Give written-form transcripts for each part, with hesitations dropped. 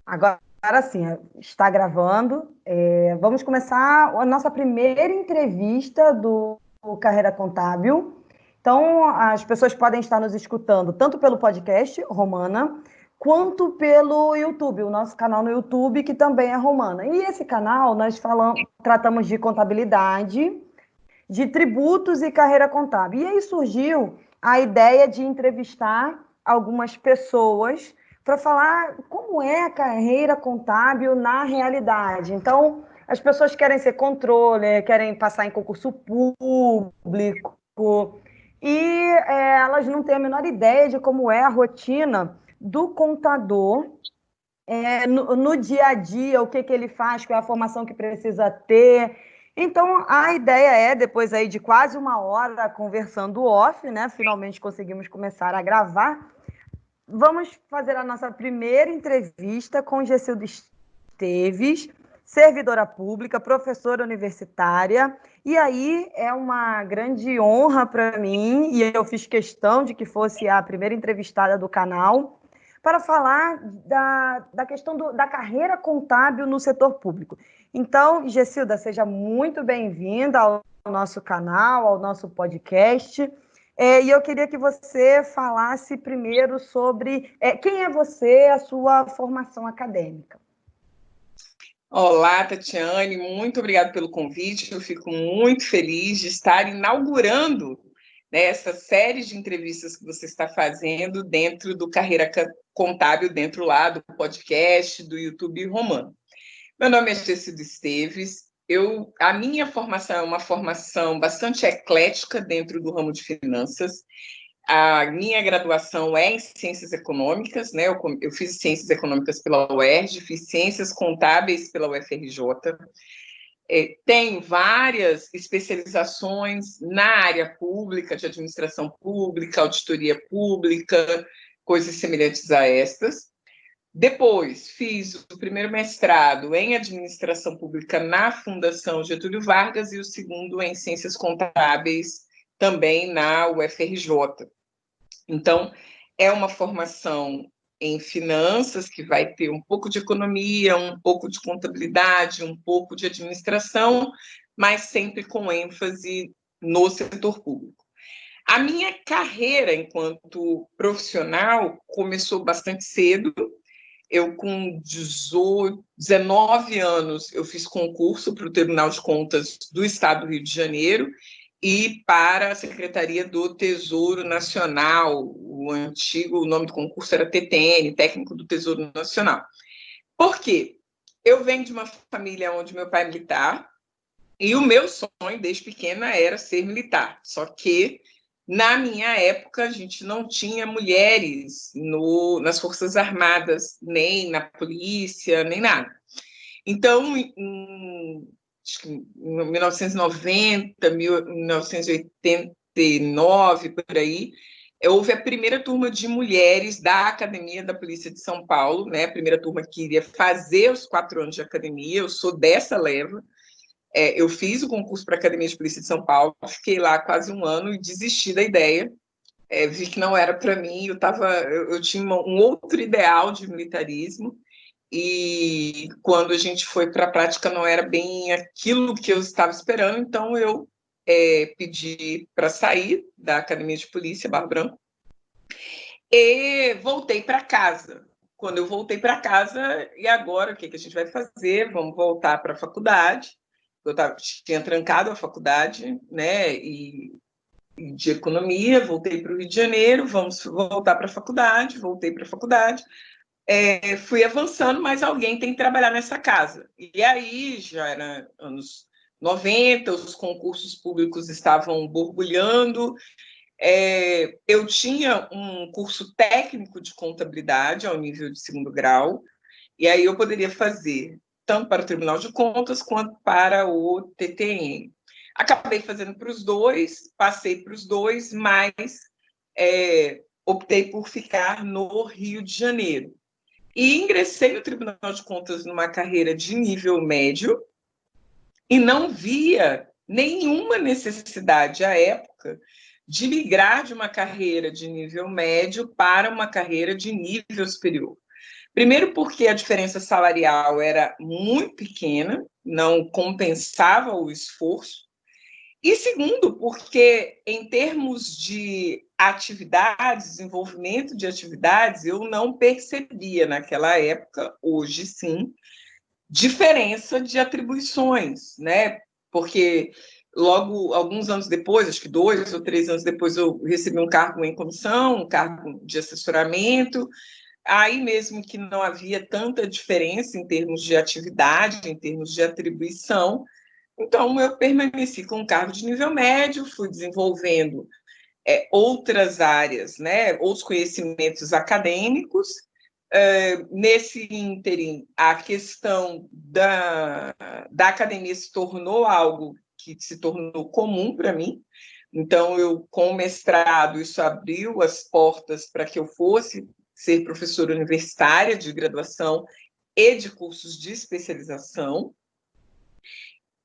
Agora sim, está gravando. Vamos começar a nossa primeira entrevista do Carreira Contábil. Então, as pessoas podem estar nos escutando tanto pelo podcast Romana, quanto pelo YouTube, o nosso canal no YouTube, que também é Romana. E esse canal nós tratamos de contabilidade, de tributos e carreira contábil. E aí surgiu a ideia de entrevistar algumas pessoas para falar como é a carreira contábil na realidade. Então, as pessoas querem ser controller, querem passar em concurso público, elas não têm a menor ideia de como é a rotina do contador no dia a dia, o que ele faz, qual é a formação que precisa ter. Então, a ideia é, depois aí de quase uma hora conversando off, né? Finalmente conseguimos começar a gravar. Vamos fazer a nossa primeira entrevista com Gessilda Esteves, servidora pública, professora universitária. E aí é uma grande honra para mim, e eu fiz questão de que fosse a primeira entrevistada do canal, para falar da questão da carreira contábil no setor público. Então, Gessilda, seja muito bem-vinda ao nosso canal, ao nosso podcast. E eu queria que você falasse primeiro sobre quem é você, a sua formação acadêmica. Olá, Tatiane, muito obrigada pelo convite. Eu fico muito feliz de estar inaugurando, né, essa série de entrevistas que você está fazendo dentro do Carreira Contábil, dentro lá do podcast, do YouTube Romano. Meu nome é Gessilda Esteves. A minha formação é uma formação bastante eclética dentro do ramo de finanças. A minha graduação é em Ciências Econômicas, né? Eu fiz Ciências Econômicas pela UERJ, fiz Ciências Contábeis pela UFRJ. Tenho várias especializações na área pública, de administração pública, auditoria pública, coisas semelhantes a estas. Depois, fiz o primeiro mestrado em Administração Pública na Fundação Getúlio Vargas e o segundo em Ciências Contábeis, também na UFRJ. Então, é uma formação em finanças, que vai ter um pouco de economia, um pouco de contabilidade, um pouco de administração, mas sempre com ênfase no setor público. A minha carreira enquanto profissional começou bastante cedo. Eu, com 19 anos, eu fiz concurso para o Tribunal de Contas do Estado do Rio de Janeiro e para a Secretaria do Tesouro Nacional. O nome do concurso era TTN, Técnico do Tesouro Nacional. Por quê? Eu venho de uma família onde meu pai é militar e o meu sonho, desde pequena, era ser militar. Só que, na minha época, a gente não tinha mulheres nas Forças Armadas, nem na polícia, nem nada. Então, acho que em 1990, 1989, por aí, houve a primeira turma de mulheres da Academia da Polícia de São Paulo, né? A primeira turma que iria fazer os 4 anos de academia. Eu sou dessa leva. Eu fiz o concurso para a Academia de Polícia de São Paulo, fiquei lá quase um ano e desisti da ideia. Vi que não era para mim, eu tinha um outro ideal de militarismo, e quando a gente foi para a prática não era bem aquilo que eu estava esperando, então eu pedi para sair da Academia de Polícia, Barra Branca, e voltei para casa. Quando eu voltei para casa, e agora o que a gente vai fazer? Vamos voltar para a faculdade. Tinha trancado a faculdade, né, de economia, voltei para o Rio de Janeiro, vamos voltar para a faculdade, voltei para a faculdade, fui avançando, mas alguém tem que trabalhar nessa casa. E aí, já era anos 90, os concursos públicos estavam borbulhando, eu tinha um curso técnico de contabilidade ao nível de 2º grau, e aí eu poderia fazer tanto para o Tribunal de Contas quanto para o TTN. Acabei fazendo para os dois, passei para os dois, mas optei por ficar no Rio de Janeiro. E ingressei no Tribunal de Contas numa carreira de nível médio e não via nenhuma necessidade à época de migrar de uma carreira de nível médio para uma carreira de nível superior. Primeiro porque a diferença salarial era muito pequena, não compensava o esforço. E segundo, porque em termos de atividades, desenvolvimento de atividades, eu não percebia naquela época, hoje sim, diferença de atribuições, né? Porque logo, alguns anos depois, acho que 2 ou 3 anos depois, eu recebi um cargo em comissão, um cargo de assessoramento. Aí mesmo que não havia tanta diferença em termos de atividade, em termos de atribuição, então eu permaneci com um cargo de nível médio, fui desenvolvendo outras áreas, né, outros conhecimentos acadêmicos. Nesse ínterim, a questão da academia se tornou algo que se tornou comum para mim. Então, eu, com o mestrado, isso abriu as portas para que eu fosse ser professora universitária de graduação e de cursos de especialização.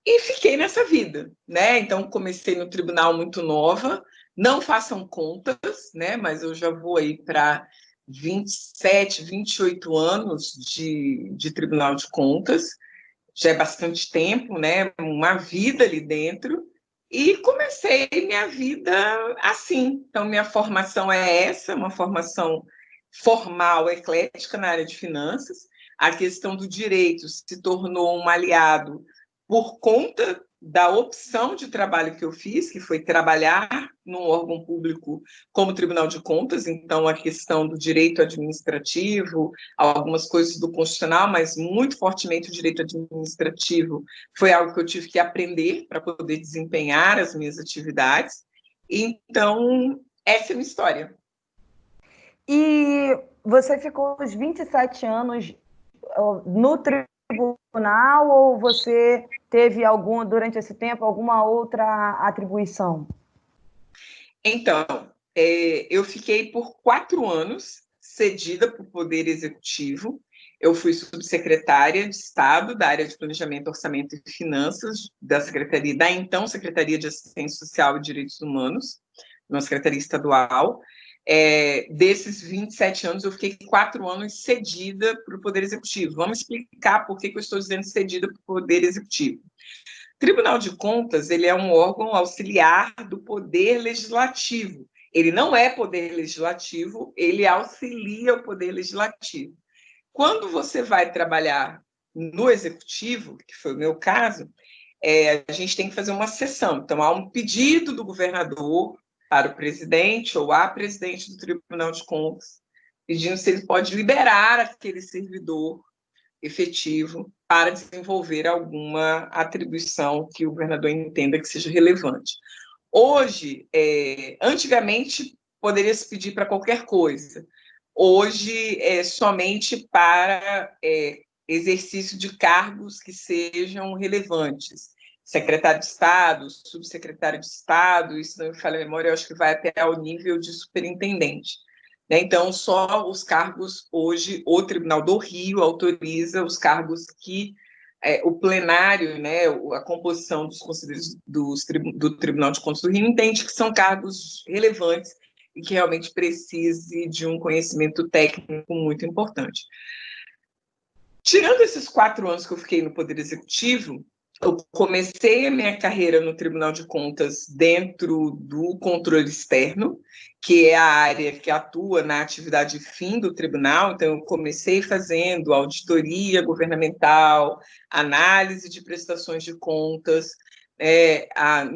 E fiquei nessa vida, né? Então, comecei no tribunal muito nova, não façam contas, né? Mas eu já vou aí para 27, 28 anos de Tribunal de Contas, já é bastante tempo, né? Uma vida ali dentro, e comecei minha vida assim. Então, minha formação é essa, uma formação formal, eclética na área de finanças. A questão do direito se tornou um aliado por conta da opção de trabalho que eu fiz, que foi trabalhar num órgão público como Tribunal de Contas. Então, a questão do direito administrativo, algumas coisas do constitucional, mas muito fortemente o direito administrativo foi algo que eu tive que aprender para poder desempenhar as minhas atividades. Então, essa é a minha história. E você ficou os 27 anos no tribunal ou você teve durante esse tempo, alguma outra atribuição? Então, eu fiquei por 4 anos cedida para o Poder Executivo. Eu fui subsecretária de Estado da área de Planejamento, Orçamento e Finanças da então Secretaria de Assistência Social e Direitos Humanos, uma secretaria estadual. Desses 27 anos, eu fiquei 4 anos cedida para o Poder Executivo. Vamos explicar por que eu estou dizendo cedida para o Poder Executivo. Tribunal de Contas, ele é um órgão auxiliar do Poder Legislativo. Ele não é Poder Legislativo, ele auxilia o Poder Legislativo. Quando você vai trabalhar no Executivo, que foi o meu caso, a gente tem que fazer uma sessão. Então, há um pedido do governador para o presidente ou a presidente do Tribunal de Contas, pedindo se ele pode liberar aquele servidor efetivo para desenvolver alguma atribuição que o governador entenda que seja relevante. Hoje, antigamente, poderia se pedir para qualquer coisa. Hoje, é somente para exercício de cargos que sejam relevantes. Secretário de Estado, subsecretário de Estado, isso não me falha a memória, eu acho que vai até ao nível de superintendente. Então, só os cargos, hoje, o Tribunal do Rio autoriza os cargos que o plenário, né, a composição dos conselheiros do Tribunal de Contas do Rio entende que são cargos relevantes e que realmente precise de um conhecimento técnico muito importante. Tirando esses 4 anos que eu fiquei no Poder Executivo, eu comecei a minha carreira no Tribunal de Contas dentro do controle externo, que é a área que atua na atividade fim do tribunal. Então, eu comecei fazendo auditoria governamental, análise de prestações de contas.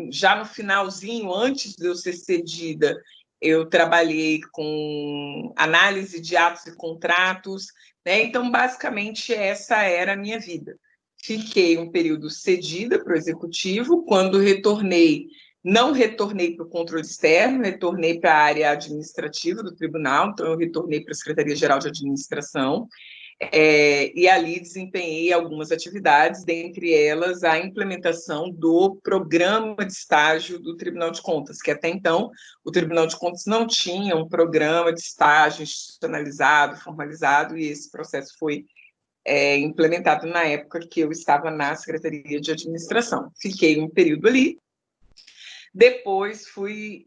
Já no finalzinho, antes de eu ser cedida, eu trabalhei com análise de atos e contratos, né? Então, basicamente, essa era a minha vida. Fiquei um período cedida para o executivo. Quando retornei, não retornei para o controle externo, retornei para a área administrativa do tribunal. Então, eu retornei para a Secretaria-Geral de Administração, e ali desempenhei algumas atividades, dentre elas a implementação do programa de estágio do Tribunal de Contas, que até então o Tribunal de Contas não tinha um programa de estágio institucionalizado, formalizado, e esse processo foi implementado na época que eu estava na Secretaria de Administração. Fiquei um período ali, depois fui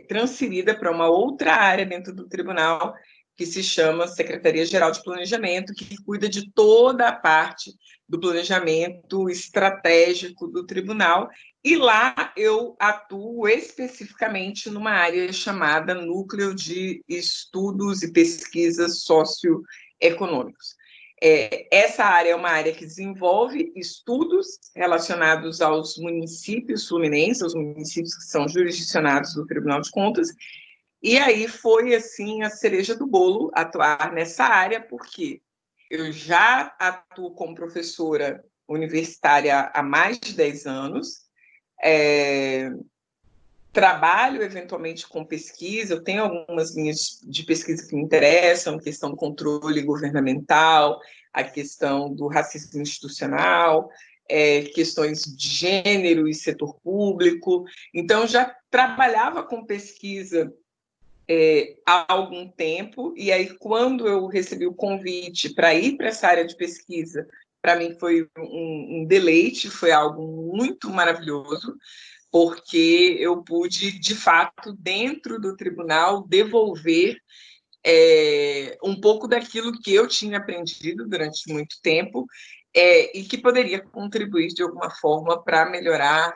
transferida para uma outra área dentro do tribunal, que se chama Secretaria-Geral de Planejamento, que cuida de toda a parte do planejamento estratégico do tribunal, e lá eu atuo especificamente numa área chamada Núcleo de Estudos e Pesquisas Socioeconômicos. Essa área é uma área que desenvolve estudos relacionados aos municípios fluminenses, aos municípios que são jurisdicionados do Tribunal de Contas, e aí foi, assim, a cereja do bolo atuar nessa área, porque eu já atuo como professora universitária há mais de 10 anos, trabalho eventualmente com pesquisa, eu tenho algumas linhas de pesquisa que me interessam, questão do controle governamental, a questão do racismo institucional, questões de gênero e setor público. Então, já trabalhava com pesquisa há algum tempo, e aí quando eu recebi o convite para ir para essa área de pesquisa, para mim foi um deleite, foi algo muito maravilhoso, porque eu pude, de fato, dentro do tribunal, devolver um pouco daquilo que eu tinha aprendido durante muito tempo, e que poderia contribuir de alguma forma para melhorar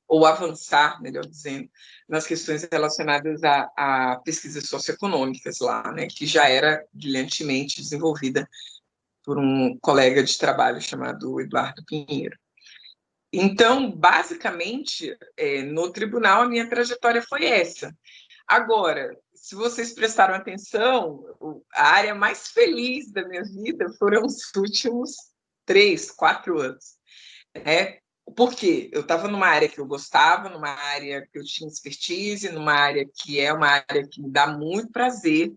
ou avançar, melhor dizendo, nas questões relacionadas a pesquisas socioeconômicas lá, né, que já era brilhantemente desenvolvida por um colega de trabalho chamado Eduardo Pinheiro. Então, basicamente, no tribunal, a minha trajetória foi essa. Agora, se vocês prestaram atenção, a área mais feliz da minha vida foram os últimos 3, 4 anos. Por quê? Eu estava numa área que eu gostava, numa área que eu tinha expertise, numa área que é uma área que me dá muito prazer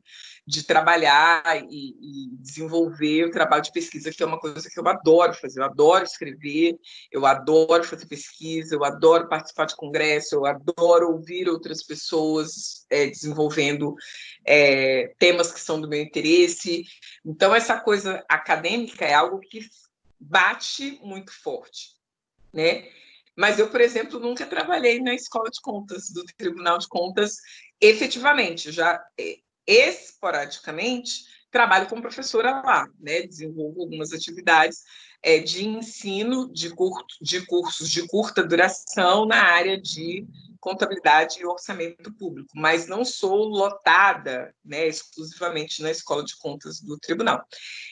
de trabalhar e desenvolver o trabalho de pesquisa, que é uma coisa que eu adoro fazer. Eu adoro escrever, eu adoro fazer pesquisa, eu adoro participar de congresso, eu adoro ouvir outras pessoas desenvolvendo temas que são do meu interesse. Então, essa coisa acadêmica é algo que bate muito forte, né? Mas eu, por exemplo, nunca trabalhei na Escola de Contas do Tribunal de Contas efetivamente, já esporadicamente trabalho como professora lá, né? Desenvolvo algumas atividades de ensino de cursos de curta duração na área de contabilidade e orçamento público, mas não sou lotada, né, exclusivamente na Escola de Contas do Tribunal.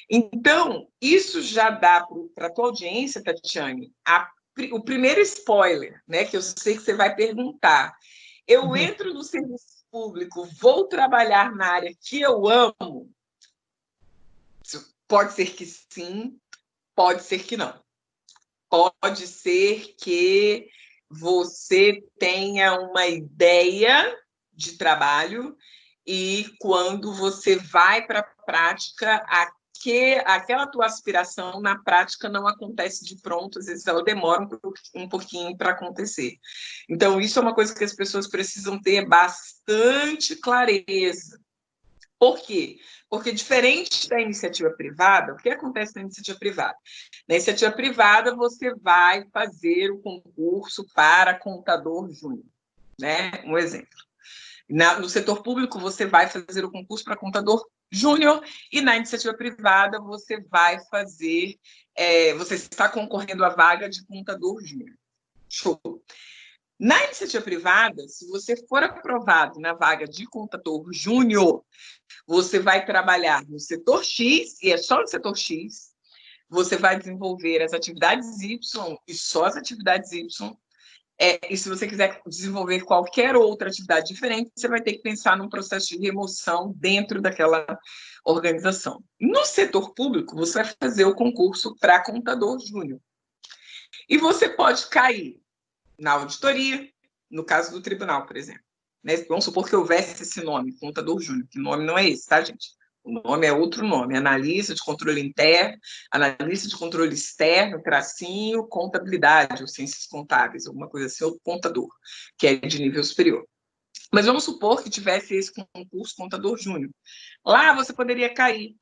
Então, isso já dá para a tua audiência, Tatiane, o primeiro spoiler, né, que eu sei que você vai perguntar. Eu entro no serviço público, vou trabalhar na área que eu amo? Pode ser que sim, pode ser que não. Pode ser que você tenha uma ideia de trabalho e quando você vai para a prática, aquela tua aspiração na prática não acontece de pronto, às vezes ela demora um pouquinho para acontecer. Então, isso é uma coisa que as pessoas precisam ter bastante clareza. Por quê? Porque, diferente da iniciativa privada, o que acontece na iniciativa privada? Na iniciativa privada, você vai fazer o concurso para contador júnior, né? Um exemplo. No setor público, você vai fazer o concurso para contador júnior e na iniciativa privada você vai fazer, você está concorrendo à vaga de contador júnior. Show! Na iniciativa privada, se você for aprovado na vaga de contador júnior, você vai trabalhar no setor X, e é só no setor X, você vai desenvolver as atividades Y e só as atividades Y, e se você quiser desenvolver qualquer outra atividade diferente, você vai ter que pensar num processo de remoção dentro daquela organização. No setor público, você vai fazer o concurso para contador júnior. E você pode cair na auditoria, no caso do tribunal, por exemplo. Né? Vamos supor que houvesse esse nome, contador júnior, que nome não é esse, tá, gente? O nome é outro nome, analista de controle interno, analista de controle externo, tracinho, contabilidade, ou ciências contábeis, alguma coisa assim, ou contador, que é de nível superior. Mas vamos supor que tivesse esse concurso contador júnior. Lá você poderia cair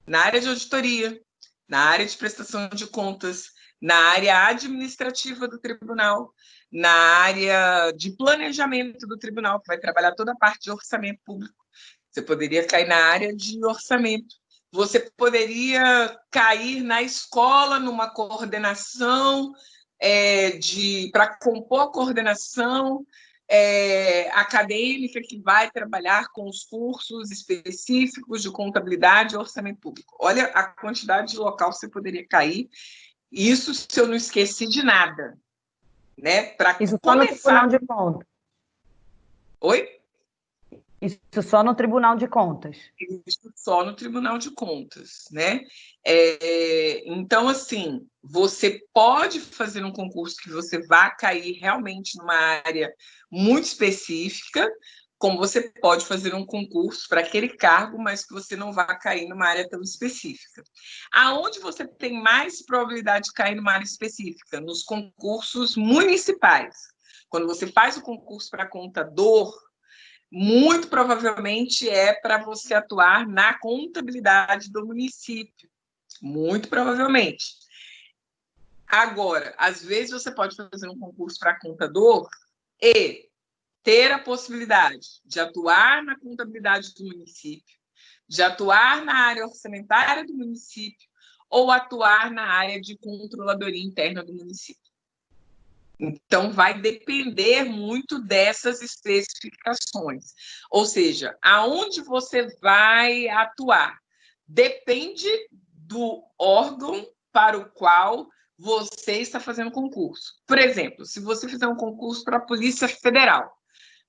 na área de auditoria, na área de prestação de contas, na área administrativa do tribunal, na área de planejamento do tribunal, que vai trabalhar toda a parte de orçamento público. Você poderia cair na área de orçamento. Você poderia cair na escola, numa coordenação, para compor a coordenação acadêmica que vai trabalhar com os cursos específicos de contabilidade e orçamento público. Olha a quantidade de local que você poderia cair. Isso se eu não esqueci de nada. Né? Para Isso começar... só no Tribunal de Contas. Oi? Isso só no Tribunal de Contas. Isso só no Tribunal de Contas, né? Então, assim, você pode fazer um concurso que você vá cair realmente numa área muito específica, como você pode fazer um concurso para aquele cargo, mas que você não vá cair numa área tão específica. Aonde você tem mais probabilidade de cair numa área específica? Nos concursos municipais. Quando você faz o concurso para contador, muito provavelmente é para você atuar na contabilidade do município. Muito provavelmente. Agora, às vezes você pode fazer um concurso para contador e ter a possibilidade de atuar na contabilidade do município, de atuar na área orçamentária do município ou atuar na área de controladoria interna do município. Então, vai depender muito dessas especificações. Ou seja, aonde você vai atuar depende do órgão para o qual você está fazendo concurso. Por exemplo, se você fizer um concurso para a Polícia Federal,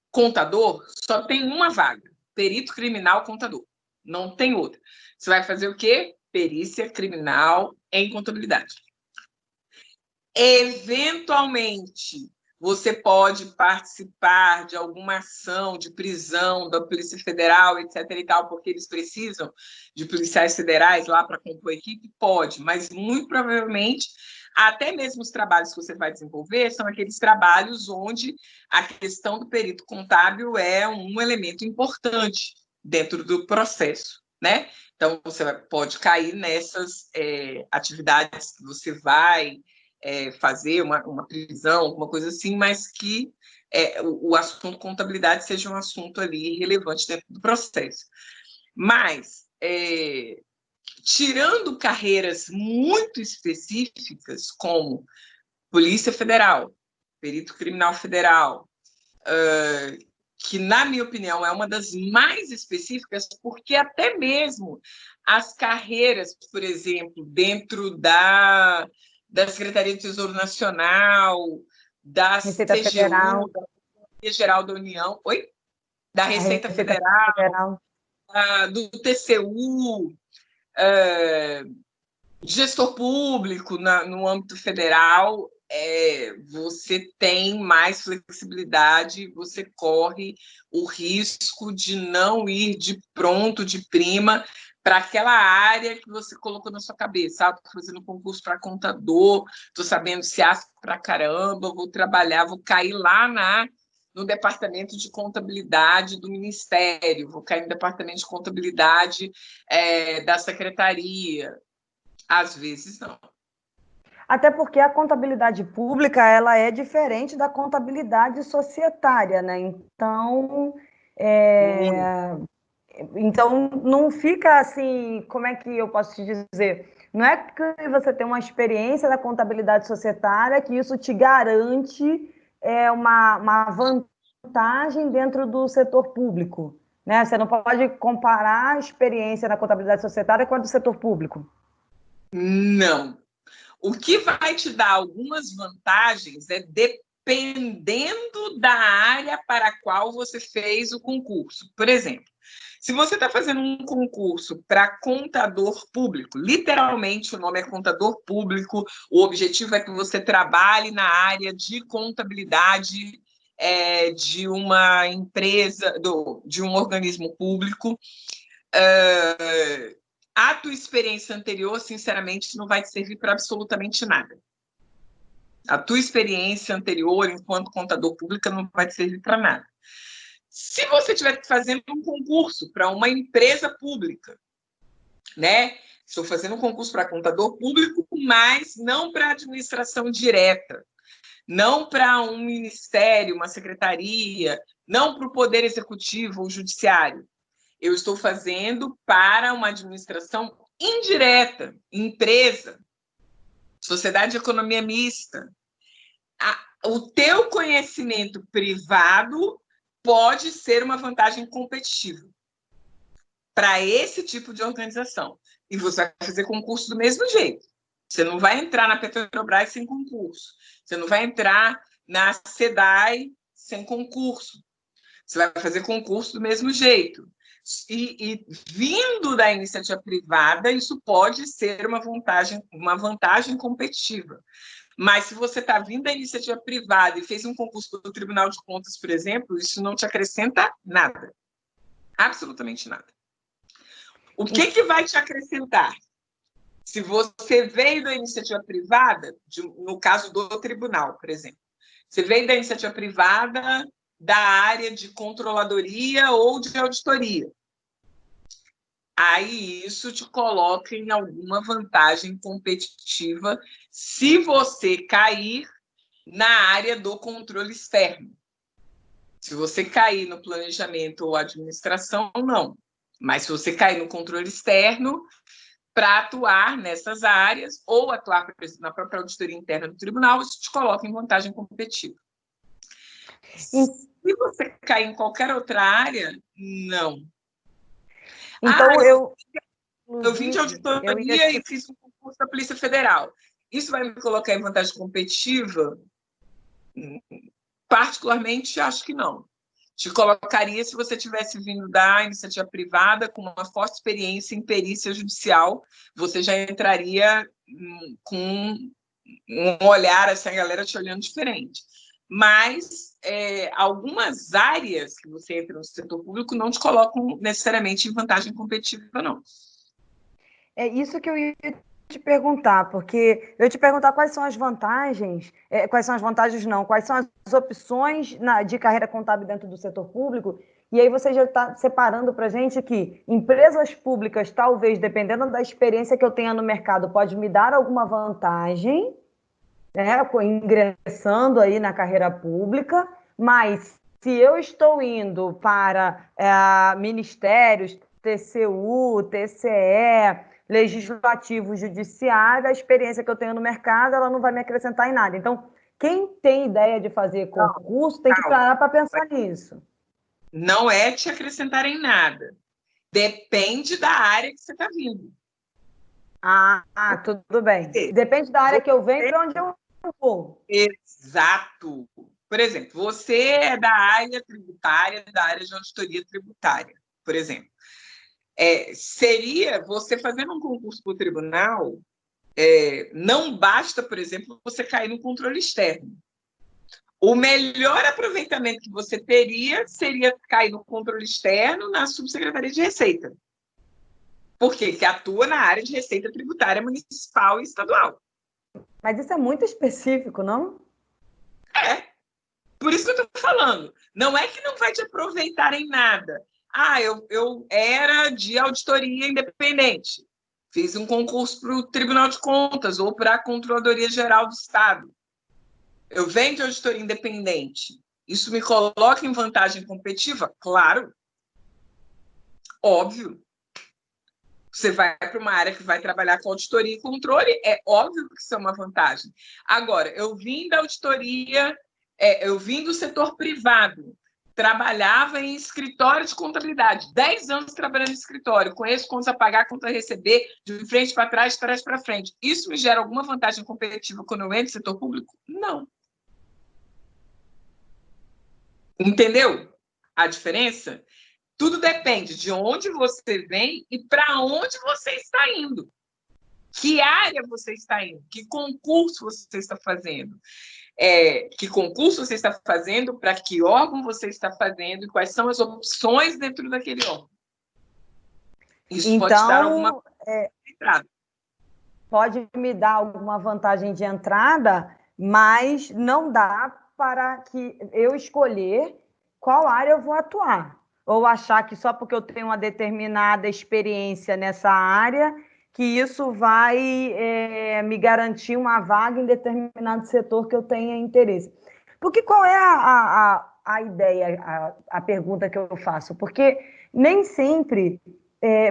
contador, só tem uma vaga, perito criminal contador. Não tem outra. Você vai fazer o quê? Perícia criminal em contabilidade. Eventualmente, você pode participar de alguma ação de prisão da Polícia Federal, etc. e tal, porque eles precisam de policiais federais lá para compor a equipe? Pode, mas muito provavelmente, até mesmo os trabalhos que você vai desenvolver são aqueles trabalhos onde a questão do perito contábil é um elemento importante dentro do processo, né? Então, você pode cair nessas atividades que você vai fazer uma prisão, alguma coisa assim, mas que o assunto contabilidade seja um assunto ali relevante dentro do processo. Mas, tirando carreiras muito específicas, como Polícia Federal, Perito Criminal Federal, que, na minha opinião, é uma das mais específicas, porque até mesmo as carreiras, por exemplo, dentro da Secretaria do Tesouro Nacional, da Receita CGU, Federal. da Secretaria Geral da União, da Receita Federal, do TCU, gestor público no âmbito federal, você tem mais flexibilidade, você corre o risco de não ir de pronto, de prima, para aquela área que você colocou na sua cabeça. Estou fazendo concurso para contador, estou sabendo se asco para caramba, vou trabalhar, vou cair lá no departamento de contabilidade do Ministério, vou cair no departamento de contabilidade da Secretaria. Às vezes, não. Até porque a contabilidade pública ela é diferente da contabilidade societária, né? Então, não fica assim, como é que eu posso te dizer? Não é que você tem uma experiência da contabilidade societária que isso te garante uma vantagem dentro do setor público, né? Você não pode comparar a experiência na contabilidade societária com a do setor público. Não. O que vai te dar algumas vantagens é dependendo da área para a qual você fez o concurso. Por exemplo, se você está fazendo um concurso para contador público, literalmente o nome é contador público, o objetivo é que você trabalhe na área de contabilidade de uma empresa, de um organismo público. A tua experiência anterior, sinceramente, não vai te servir para absolutamente nada. A tua experiência anterior, enquanto contador público, não vai te servir para nada. Se você estiver fazendo um concurso para uma empresa pública, né? Estou fazendo um concurso para contador público, mas não para administração direta, não para um ministério, uma secretaria, não para o Poder Executivo ou Judiciário. eu estou fazendo para uma administração indireta, empresa, sociedade de economia mista. O teu conhecimento privado pode ser uma vantagem competitiva para esse tipo de organização. E você vai fazer concurso do mesmo jeito. Você não vai entrar na Petrobras sem concurso. Você não vai entrar na SEDAI sem concurso. Você vai fazer concurso do mesmo jeito. E vindo da iniciativa privada, isso pode ser uma vantagem competitiva. Mas se você está vindo da iniciativa privada e fez um concurso do Tribunal de Contas, por exemplo, isso não te acrescenta nada. Absolutamente nada. O que vai te acrescentar? Se você veio da iniciativa privada, no caso do tribunal, por exemplo, você veio da iniciativa privada da área de controladoria ou de auditoria, aí isso te coloca em alguma vantagem competitiva se você cair na área do controle externo. Se você cair no planejamento ou administração, não. Mas se você cair no controle externo, para atuar nessas áreas ou atuar, por exemplo, na própria auditoria interna do tribunal, isso te coloca em vantagem competitiva. Se você cair em qualquer outra área, não. Então, eu vim de auditoria e fiz um concurso da Polícia Federal. Isso vai me colocar em vantagem competitiva? Particularmente, acho que não. Te colocaria se você tivesse vindo da iniciativa privada com uma forte experiência em perícia judicial, você já entraria com um olhar, assim, a galera te olhando diferente. Mas algumas áreas que você entra no setor público não te colocam necessariamente em vantagem competitiva, não. É isso que eu ia te perguntar, porque eu ia te perguntar quais são as vantagens, quais são as opções de carreira contábil dentro do setor público, e aí você já está separando para a gente que empresas públicas, talvez, dependendo da experiência que eu tenha no mercado, pode me dar alguma vantagem, né, ingressando aí na carreira pública, mas se eu estou indo para ministérios, TCU, TCE, legislativo, judiciário, a experiência que eu tenho no mercado, ela não vai me acrescentar em nada. Então, quem tem ideia de fazer concurso tem que parar para pensar nisso. Não é te acrescentar em nada. Depende da área que você está vindo. Tudo bem. Depende da área que eu venho para onde eu vou. Exato. Por exemplo, você é da área tributária, da área de auditoria tributária, por exemplo. Seria você fazendo um concurso para o tribunal, não basta, por exemplo, você cair no controle externo. O melhor aproveitamento que você teria seria cair no controle externo na Subsecretaria de Receita. Por quê? Que atua na área de receita tributária municipal e estadual. Mas isso é muito específico, não? Por isso que eu estou falando. Não é que não vai te aproveitar em nada. Eu era de auditoria independente. Fiz um concurso para o Tribunal de Contas ou para a Controladoria Geral do Estado. Eu venho de auditoria independente. Isso me coloca em vantagem competitiva? Claro. Óbvio. Você vai para uma área que vai trabalhar com auditoria e controle, é óbvio que isso é uma vantagem. Agora, eu vim da auditoria, eu vim do setor privado, trabalhava em escritório de contabilidade, 10 anos trabalhando em escritório, conheço contas a pagar, contas a receber, de frente para trás, de trás para frente. Isso me gera alguma vantagem competitiva quando eu entro no setor público? Não. Entendeu a diferença? Tudo depende de onde você vem e para onde você está indo. Que área você está indo? Que concurso você está fazendo? Que concurso você está fazendo? Para que órgão você está fazendo? E quais são as opções dentro daquele órgão? Isso então, pode dar alguma entrada. Pode me dar alguma vantagem de entrada, mas não dá para que eu escolher qual área eu vou atuar. Ou achar que só porque eu tenho uma determinada experiência nessa área, que isso vai me garantir uma vaga em determinado setor que eu tenha interesse. Porque qual é a ideia, a pergunta que eu faço, porque nem sempre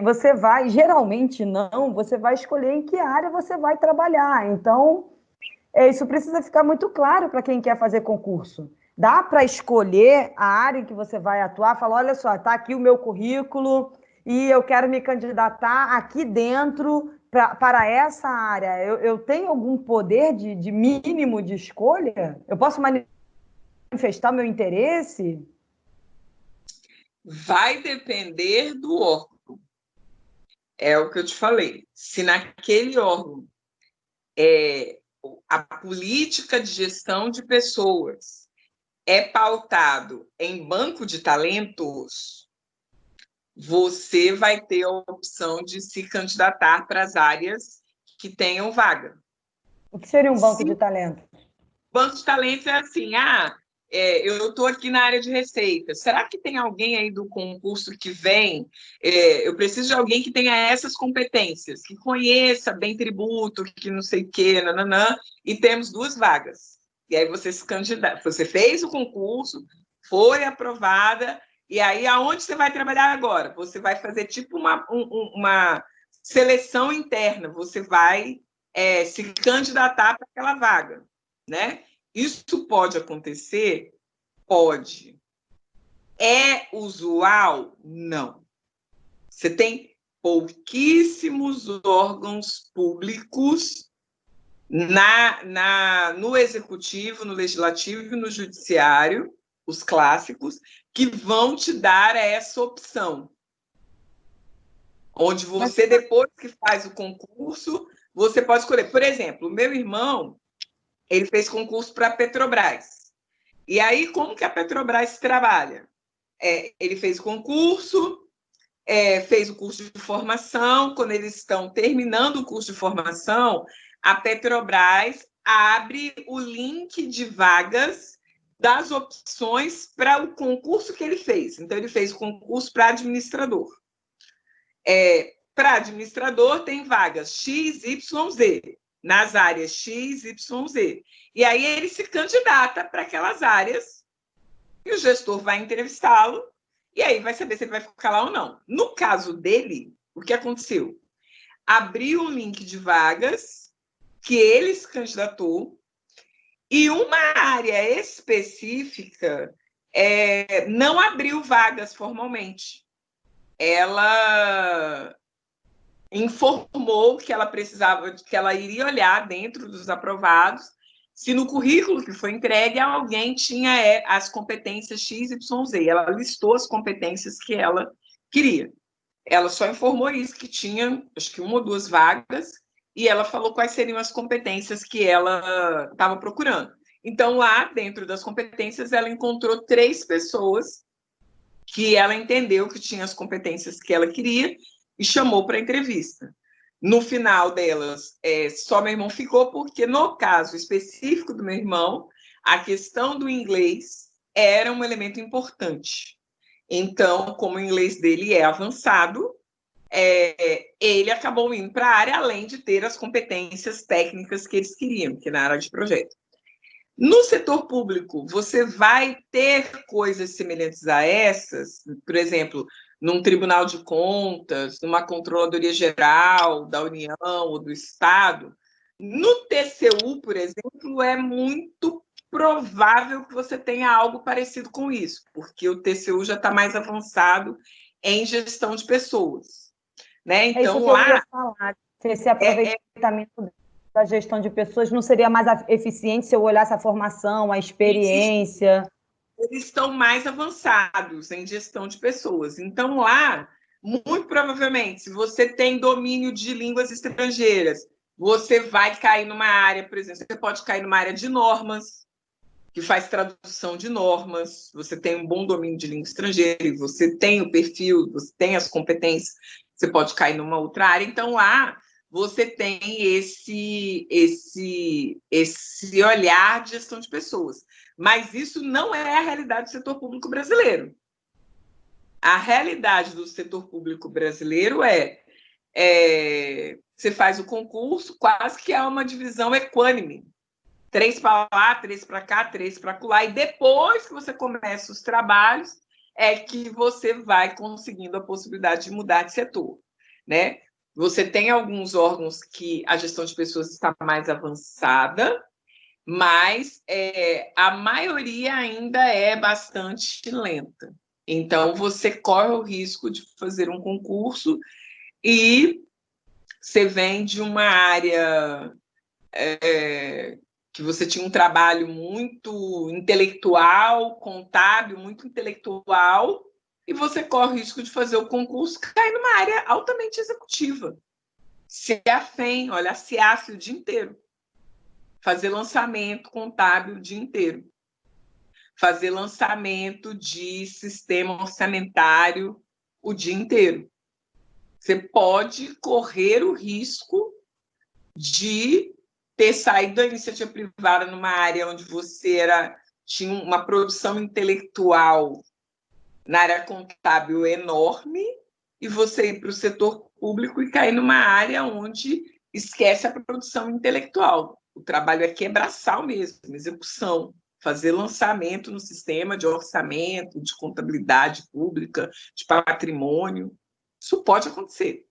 você vai, geralmente não, você vai escolher em que área você vai trabalhar. Então, isso precisa ficar muito claro para quem quer fazer concurso. Dá para escolher a área em que você vai atuar, falar, olha só, está aqui o meu currículo e eu quero me candidatar aqui dentro para essa área. Eu tenho algum poder de mínimo de escolha? Eu posso manifestar meu interesse? Vai depender do órgão. É o que eu te falei. Se naquele órgão a política de gestão de pessoas é pautado em banco de talentos, você vai ter a opção de se candidatar para as áreas que tenham vaga. O que seria um banco de talentos? Banco de talentos é assim, eu estou aqui na área de receita. Será que tem alguém aí do concurso que vem? Eu preciso de alguém que tenha essas competências, que conheça bem tributo, que não sei o quê, nananã, e temos 2 vagas. E aí você se candidata, você fez o concurso, foi aprovada, e aí aonde você vai trabalhar agora? Você vai fazer tipo uma seleção interna, você vai se candidatar para aquela vaga, né? Isso pode acontecer? Pode. É usual? Não. Você tem pouquíssimos órgãos públicos no executivo, no legislativo e no judiciário, os clássicos, que vão te dar essa opção. Onde você, depois que faz o concurso, você pode escolher. Por exemplo, o meu irmão, ele fez concurso para a Petrobras. E aí, como que a Petrobras trabalha? Ele fez o concurso, fez o curso de formação. Quando eles estão terminando o curso de formação, a Petrobras abre o link de vagas das opções para o concurso que ele fez. Então, ele fez o concurso para administrador. Para administrador, tem vagas X, Y, Z, nas áreas X, Y, Z. E aí ele se candidata para aquelas áreas e o gestor vai entrevistá-lo e aí vai saber se ele vai ficar lá ou não. No caso dele, o que aconteceu? Abriu um link de vagas que ele se candidatou e uma área específica não abriu vagas formalmente. Ela informou que ela precisava, que ela iria olhar dentro dos aprovados se no currículo que foi entregue alguém tinha as competências X, Y, Z. Ela listou as competências que ela queria. Ela só informou isso, que tinha, acho que 1 ou 2 vagas, e ela falou quais seriam as competências que ela estava procurando. Então, lá dentro das competências, ela encontrou 3 pessoas que ela entendeu que tinham as competências que ela queria e chamou para entrevista. No final delas, só meu irmão ficou, porque no caso específico do meu irmão, a questão do inglês era um elemento importante. Então, como o inglês dele é avançado, ele acabou indo para a área, além de ter as competências técnicas que eles queriam, que na área de projeto. No setor público, você vai ter coisas semelhantes a essas, por exemplo, num Tribunal de Contas, numa Controladoria Geral da União ou do Estado. No TCU, por exemplo, é muito provável que você tenha algo parecido com isso, porque o TCU já está mais avançado em gestão de pessoas, né? Então, isso que eu ia falar, se esse aproveitamento da gestão de pessoas não seria mais eficiente se eu olhasse a formação, a experiência? Eles estão mais avançados em gestão de pessoas. Então, lá, muito provavelmente, se você tem domínio de línguas estrangeiras, você vai cair numa área, por exemplo, você pode cair numa área de normas, que faz tradução de normas, você tem um bom domínio de língua estrangeira, você tem o perfil, você tem as competências, você pode cair numa outra área. Então, lá, você tem esse olhar de gestão de pessoas. Mas isso não é a realidade do setor público brasileiro. A realidade do setor público brasileiro você faz o concurso, quase que é uma divisão equânime. 3 para lá, 3 para cá, 3 para lá, e depois que você começa os trabalhos, é que você vai conseguindo a possibilidade de mudar de setor, né? Você tem alguns órgãos que a gestão de pessoas está mais avançada, mas a maioria ainda é bastante lenta. Então, você corre o risco de fazer um concurso e você vem de uma área que você tinha um trabalho muito intelectual, contábil, muito intelectual, e você corre o risco de fazer o concurso cair numa área altamente executiva. Se afém, olha, a CIAF o dia inteiro. Fazer lançamento contábil o dia inteiro. Fazer lançamento de sistema orçamentário o dia inteiro. Você pode correr o risco de ter saído da iniciativa privada numa área onde você tinha uma produção intelectual na área contábil enorme e você ir para o setor público e cair numa área onde esquece a produção intelectual. O trabalho aqui é braçal mesmo, execução, fazer lançamento no sistema de orçamento, de contabilidade pública, de patrimônio. Isso pode acontecer.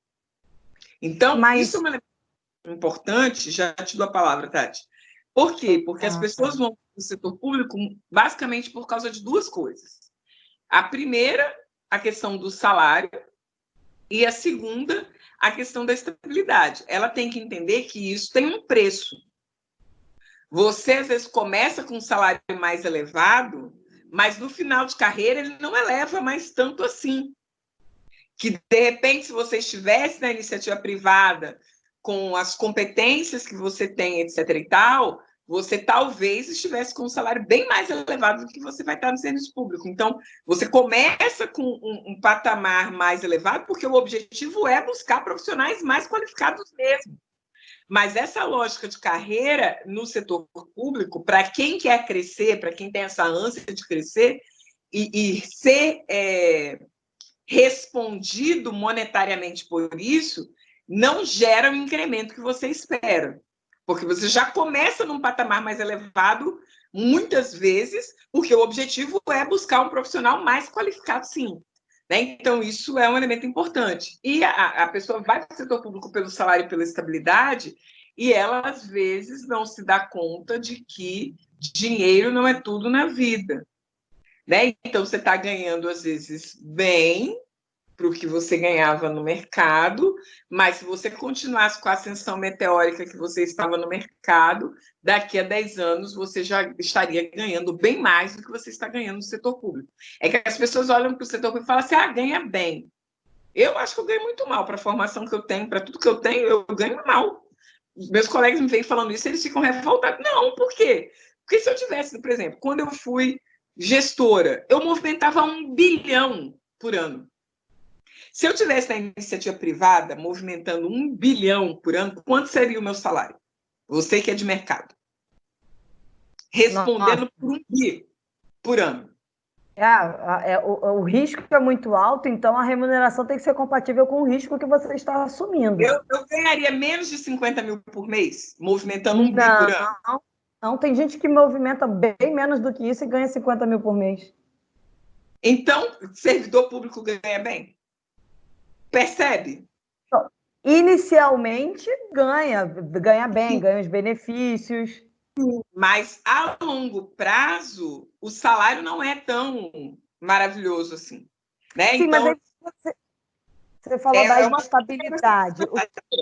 Então, isso é uma importante, já te dou a palavra, Tati. Por quê? Porque as pessoas vão para o setor público basicamente por causa de duas coisas. A primeira, a questão do salário, e a segunda, a questão da estabilidade. Ela tem que entender que isso tem um preço. Você, às vezes, começa com um salário mais elevado, mas no final de carreira ele não eleva mais tanto assim. Que, de repente, se você estivesse na iniciativa privada, com as competências que você tem, etc. e tal, você talvez estivesse com um salário bem mais elevado do que você vai estar no serviço público. Então, você começa com um patamar mais elevado, porque o objetivo é buscar profissionais mais qualificados mesmo. Mas essa lógica de carreira no setor público, para quem quer crescer, para quem tem essa ânsia de crescer e ser respondido monetariamente por isso, não gera o incremento que você espera. Porque você já começa num patamar mais elevado, muitas vezes, porque o objetivo é buscar um profissional mais qualificado, sim. Né? Então, isso é um elemento importante. E a pessoa vai para o setor público pelo salário e pela estabilidade, e ela, às vezes, não se dá conta de que dinheiro não é tudo na vida. Né? Então, você está ganhando, às vezes, bem para o que você ganhava no mercado, mas se você continuasse com a ascensão meteórica que você estava no mercado, daqui a 10 anos você já estaria ganhando bem mais do que você está ganhando no setor público. É que as pessoas olham para o setor público e falam assim, ganha bem. Eu acho que eu ganho muito mal para a formação que eu tenho, para tudo que eu tenho, eu ganho mal. Os meus colegas me vêm falando isso, eles ficam revoltados. Não, por quê? Porque se eu tivesse, por exemplo, quando eu fui gestora, eu movimentava 1 bilhão por ano. Se eu tivesse na iniciativa privada, movimentando 1 bilhão por ano, quanto seria o meu salário? Você que é de mercado. Respondendo por 1 bi por ano. O risco é muito alto, então a remuneração tem que ser compatível com o risco que você está assumindo. Eu ganharia menos de 50 mil por mês, movimentando 1 bi por ano. Não, tem gente que movimenta bem menos do que isso e ganha 50 mil por mês. Então, servidor público ganha bem? Percebe? Inicialmente, ganha bem, ganha os benefícios. Mas, a longo prazo, o salário não é tão maravilhoso assim. Né? Sim, então, mas aí você falou da estabilidade.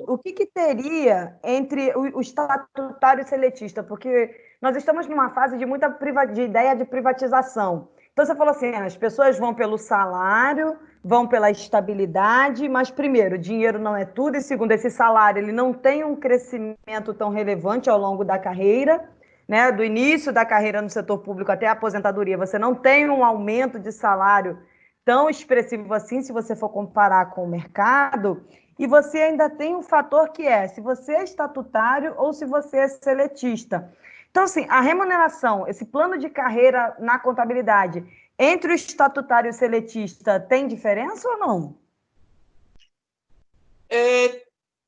O que teria entre o estatutário e o seletista? Porque nós estamos numa fase de muita de ideia de privatização. Então, você falou assim, as pessoas vão pelo salário, vão pela estabilidade, mas, primeiro, dinheiro não é tudo, e, segundo, esse salário ele não tem um crescimento tão relevante ao longo da carreira, né? Do início da carreira no setor público até a aposentadoria, você não tem um aumento de salário tão expressivo assim, se você for comparar com o mercado, e você ainda tem um fator que é se você é estatutário ou se você é seletista. Então, assim, a remuneração, esse plano de carreira na contabilidade, entre o estatutário e o seletista, tem diferença ou não?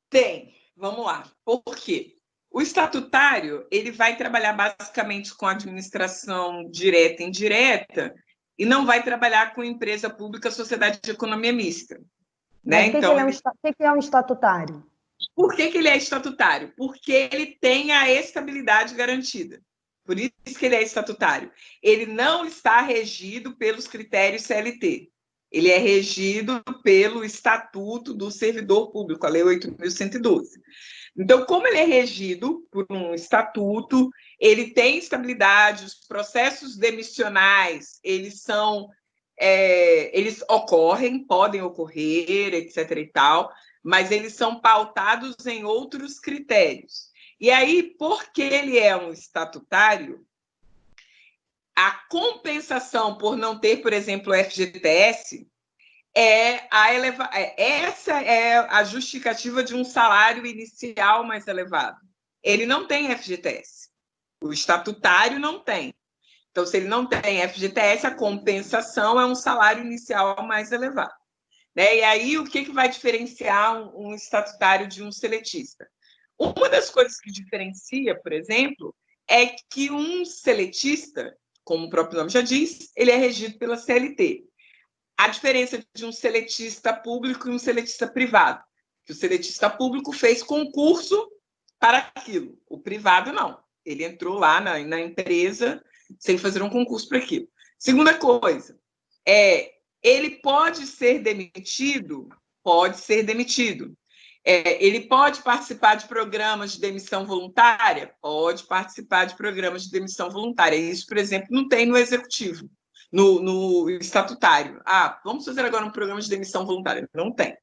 Tem. Vamos lá. Por quê? O estatutário, ele vai trabalhar basicamente com administração direta e indireta e não vai trabalhar com empresa pública, sociedade de economia mista. Mas Né? Então, o que é um estatutário? Por que ele é estatutário? Porque ele tem a estabilidade garantida. Por isso que ele é estatutário. Ele não está regido pelos critérios CLT. Ele é regido pelo Estatuto do Servidor Público, a Lei 8.112. Então, como ele é regido por um estatuto, ele tem estabilidade, os processos demissionais, eles ocorrem, podem ocorrer, etc. e tal, mas eles são pautados em outros critérios. E aí, porque ele é um estatutário, a compensação por não ter, por exemplo, o FGTS, essa é a justificativa de um salário inicial mais elevado. Ele não tem FGTS. O estatutário não tem. Então, se ele não tem FGTS, a compensação é um salário inicial mais elevado. Né? E aí, o que vai diferenciar um estatutário de um seletista? Uma das coisas que diferencia, por exemplo, é que um seletista, como o próprio nome já diz, ele é regido pela CLT. A diferença de um seletista público e um seletista privado, que o seletista público fez concurso para aquilo, o privado não. Ele entrou lá na empresa sem fazer um concurso para aquilo. Segunda coisa, ele pode ser demitido? Pode ser demitido. Ele pode participar de programas de demissão voluntária? Pode participar de programas de demissão voluntária. Isso, por exemplo, não tem no executivo, no estatutário. Vamos fazer agora um programa de demissão voluntária. Não tem.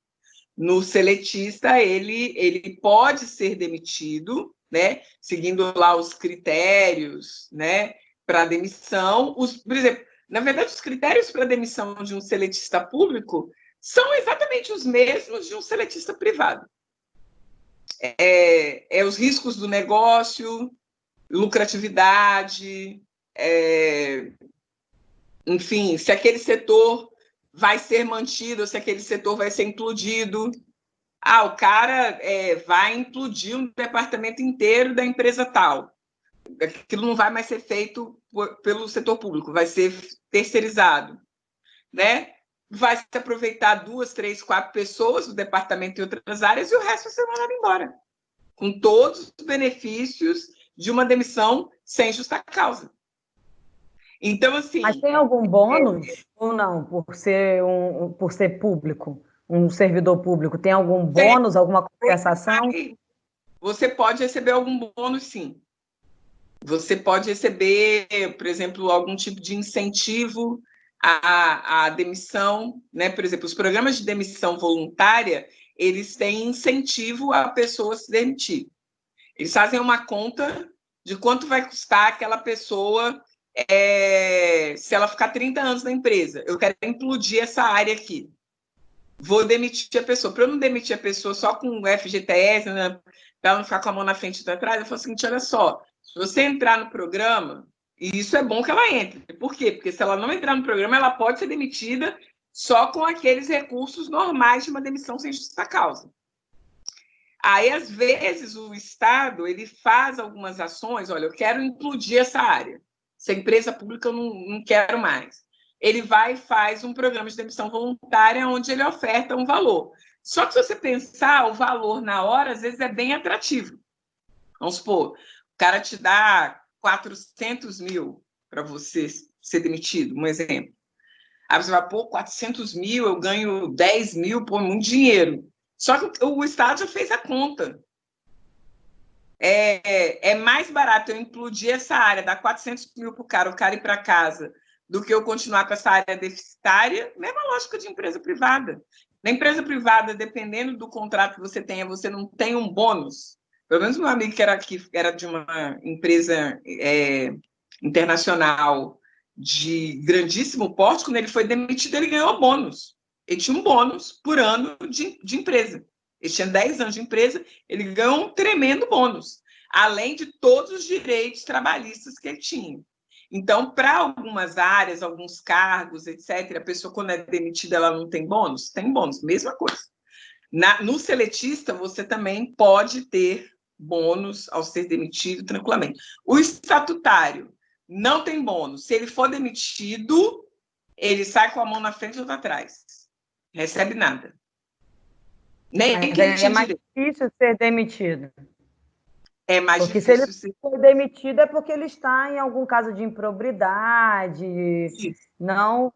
No seletista, ele pode ser demitido, né, seguindo lá os critérios, né, para demissão. Por exemplo, na verdade, os critérios para demissão de um seletista público são exatamente os mesmos de um seletista privado. Os riscos do negócio, lucratividade, enfim, se aquele setor vai ser mantido, se aquele setor vai ser implodido. O cara vai implodir um departamento inteiro da empresa tal. Aquilo não vai mais ser feito pelo setor público, vai ser terceirizado, né? Vai se aproveitar 2, 3, 4 pessoas do departamento em outras áreas e o resto vai ser mandado embora, com todos os benefícios de uma demissão sem justa causa. Então, assim... Mas tem algum bônus ou não, por ser público, um servidor público? Tem algum bônus, alguma compensação? Você pode receber algum bônus, sim. Você pode receber, por exemplo, algum tipo de incentivo à demissão, né? Por exemplo, os programas de demissão voluntária, eles têm incentivo a pessoa se demitir. Eles fazem uma conta de quanto vai custar aquela pessoa se ela ficar 30 anos na empresa. Eu quero implodir essa área aqui. Vou demitir a pessoa. Para eu não demitir a pessoa só com o FGTS, né, para ela não ficar com a mão na frente e atrás, eu falo o seguinte, olha só, se você entrar no programa, e isso é bom que ela entre. Por quê? Porque se ela não entrar no programa, ela pode ser demitida só com aqueles recursos normais de uma demissão sem justa causa. Aí, às vezes, o Estado ele faz algumas ações, olha, eu quero implodir essa área. Se a empresa pública eu não quero mais. Ele vai e faz um programa de demissão voluntária onde ele oferta um valor. Só que se você pensar, o valor na hora, às vezes, é bem atrativo. Vamos supor, o cara te dá 400 mil para você ser demitido, um exemplo. Aí você vai, 400 mil, eu ganho 10 mil, muito dinheiro. Só que o Estado já fez a conta. É mais barato eu implodir essa área, dar 400 mil para o cara ir para casa, do que eu continuar com essa área deficitária. Mesma lógica de empresa privada. Na empresa privada, dependendo do contrato que você tenha, você não tem um bônus. Pelo menos meu amigo que era de uma empresa internacional de grandíssimo porte, quando ele foi demitido, ele ganhou bônus. Ele tinha um bônus por ano de empresa. Ele tinha 10 anos de empresa, ele ganhou um tremendo bônus, além de todos os direitos trabalhistas que ele tinha. Então, para algumas áreas, alguns cargos, etc., a pessoa, quando é demitida, ela não tem bônus? Tem bônus, mesma coisa. No seletista, você também pode ter bônus ao ser demitido tranquilamente. O estatutário não tem bônus. Se ele for demitido, ele sai com a mão na frente e outra atrás. Recebe nada. Nem Mas que ele aí é tinha mais direito. difícil ser demitido. É mais Porque se ele difícil ser. for demitido é porque ele está em algum caso de improbidade. Isso, Não,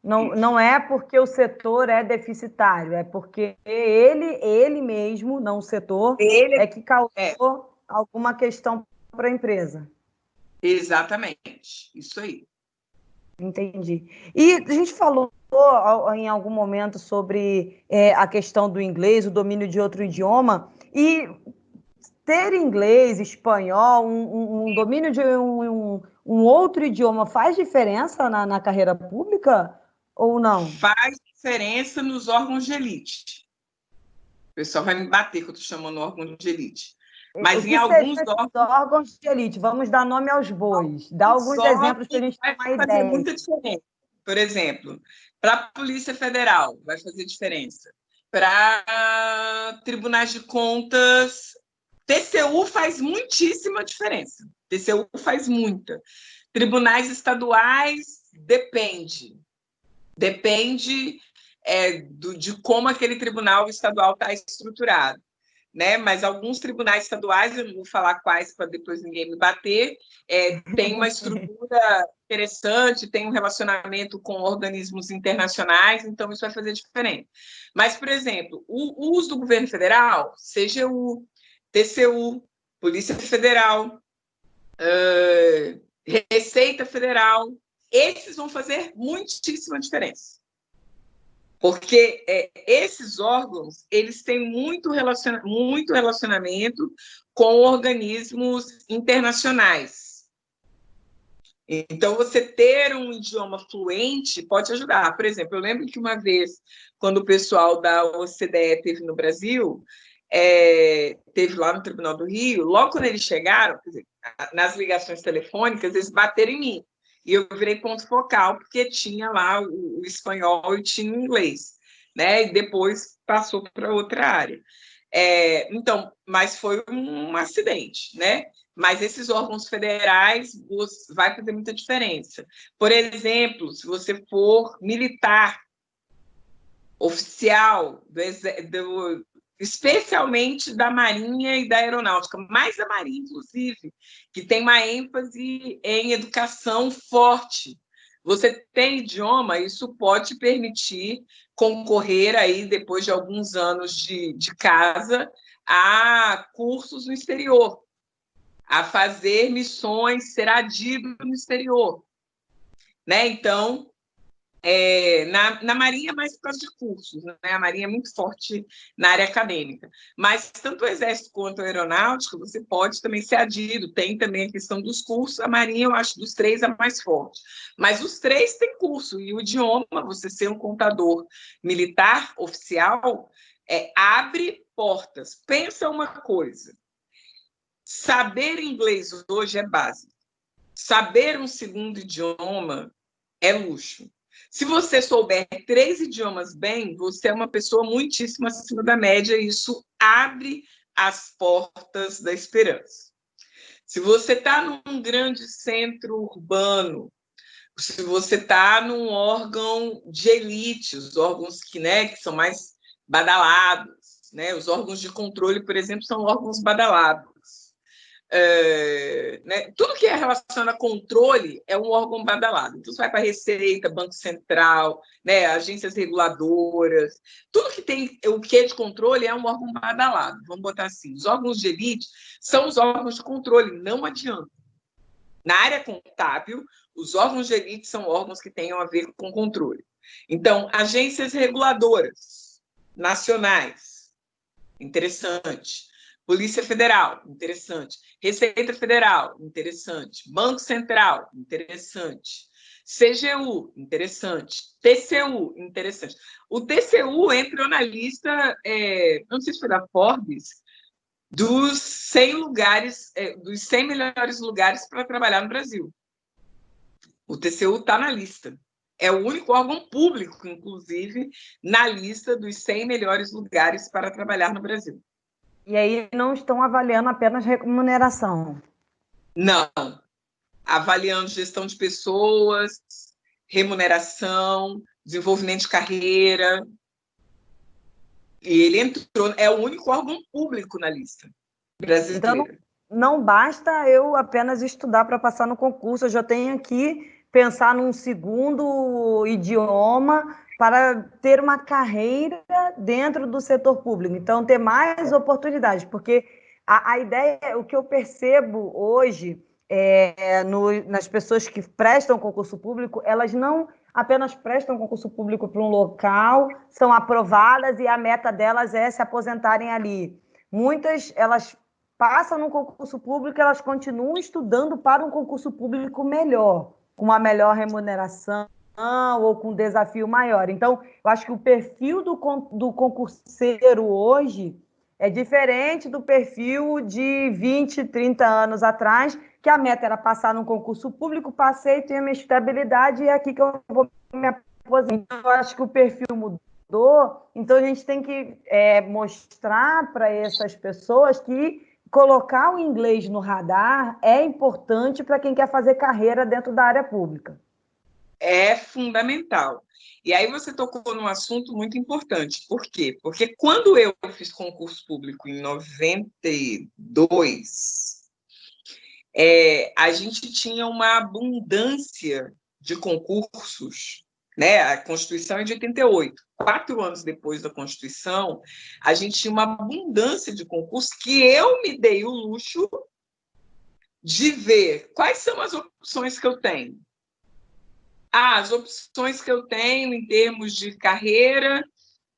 não, isso. não é porque o setor é deficitário, é porque ele mesmo, não o setor, Ele é que é, causou alguma questão para a empresa. exatamente. Isso aí. Entendi. E a gente falou em algum momento sobre a questão do inglês, o domínio de outro idioma, e ter inglês, espanhol, um domínio de um outro idioma faz diferença na carreira pública ou não? Faz diferença nos órgãos de elite. O pessoal vai me bater que eu estou chamando órgão de elite. O Mas em que seriam alguns esses órgãos, órgãos de elite? Vamos dar nome aos bois. Dá alguns exemplos para a gente ter vai uma fazer ideia. muita diferença. Por exemplo, para a Polícia Federal vai fazer diferença. Para tribunais de contas, TCU faz muitíssima diferença. TCU faz muita. Tribunais estaduais, depende. Depende de como aquele tribunal estadual está estruturado. Né? Mas alguns tribunais estaduais, eu não vou falar quais para depois ninguém me bater, tem uma estrutura interessante, tem um relacionamento com organismos internacionais, então isso vai fazer diferença. Mas, por exemplo, o uso do governo federal, CGU, TCU, Polícia Federal, Receita Federal, esses vão fazer muitíssima diferença. Porque esses órgãos eles têm muito relacionamento com organismos internacionais. Então, você ter um idioma fluente pode ajudar. Por exemplo, eu lembro que uma vez, quando o pessoal da OCDE esteve no Brasil, teve lá no Tribunal do Rio, logo quando eles chegaram, quer dizer, nas ligações telefônicas, eles bateram em mim. E eu virei ponto focal, porque tinha lá o espanhol e tinha o inglês. Né? E depois passou para outra área. Então, mas foi um acidente, né? Mas esses órgãos federais vai fazer muita diferença. Por exemplo, se você for militar, oficial, especialmente da Marinha e da Aeronáutica, mais da Marinha, inclusive, que tem uma ênfase em educação forte. Você tem idioma, isso pode permitir concorrer aí, depois de alguns anos de casa, a cursos no exterior, a fazer missões, ser adido no exterior. Né? Então, na Marinha, mais por causa de cursos, né? A Marinha é muito forte na área acadêmica. Mas tanto o Exército quanto a Aeronáutica, você pode também ser adido. Tem também a questão dos cursos. A Marinha, eu acho, dos três, a mais forte. Mas os três têm curso. E o idioma, você ser um contador militar oficial, abre portas. Pensa uma coisa. Saber inglês hoje é básico. Saber um segundo idioma é luxo. Se você souber 3 idiomas bem, você é uma pessoa muitíssimo acima da média e isso abre as portas da esperança. Se você está num grande centro urbano, se você está num órgão de elite, os órgãos que são mais badalados, né? Os órgãos de controle, por exemplo, são órgãos badalados. Né? Tudo que é relacionado a controle é um órgão badalado. Então, você vai para a Receita, Banco Central, né? Agências reguladoras, tudo que tem o que é de controle é um órgão badalado, vamos botar assim. Os órgãos de elite são os órgãos de controle, não adianta. Na área contábil, os órgãos de elite são órgãos que tenham a ver com controle. Então, agências reguladoras nacionais, interessante. Polícia Federal, interessante. Receita Federal, interessante. Banco Central, interessante. CGU, interessante. TCU, interessante. O TCU entrou na lista, não sei se foi da Forbes, dos 100 lugares, dos 100 melhores lugares para trabalhar no Brasil. O TCU está na lista. É o único órgão público, inclusive, na lista dos 100 melhores lugares para trabalhar no Brasil. E aí não estão avaliando apenas remuneração. Não, avaliando gestão de pessoas, remuneração, desenvolvimento de carreira. E ele entrou, é o único órgão público na lista Então, brasileira. não basta eu apenas estudar para passar no concurso, eu já tenho que pensar num segundo idioma para ter uma carreira dentro do setor público. Então, ter mais oportunidades, porque a ideia, o que eu percebo hoje nas pessoas que prestam concurso público, elas não apenas prestam concurso público para um local, são aprovadas e a meta delas é se aposentarem ali. Muitas, elas passam no concurso público, elas continuam estudando para um concurso público melhor, com uma melhor remuneração ou com um desafio maior. Então, eu acho que o perfil do concurseiro hoje é diferente do perfil de 20, 30 anos atrás, que a meta era passar num concurso público, passei, tenho a minha estabilidade e é aqui que eu vou me aposentar. Então, eu acho que o perfil mudou, então a gente tem que mostrar para essas pessoas que colocar o inglês no radar é importante para quem quer fazer carreira dentro da área pública. É fundamental. E aí você tocou num assunto muito importante. Por quê? Porque quando eu fiz concurso público em 92, a gente tinha uma abundância de concursos, né? A Constituição é de 88. 4 anos depois da Constituição, a gente tinha uma abundância de concursos que eu me dei o luxo de ver quais são as opções que eu tenho. As opções que eu tenho em termos de carreira,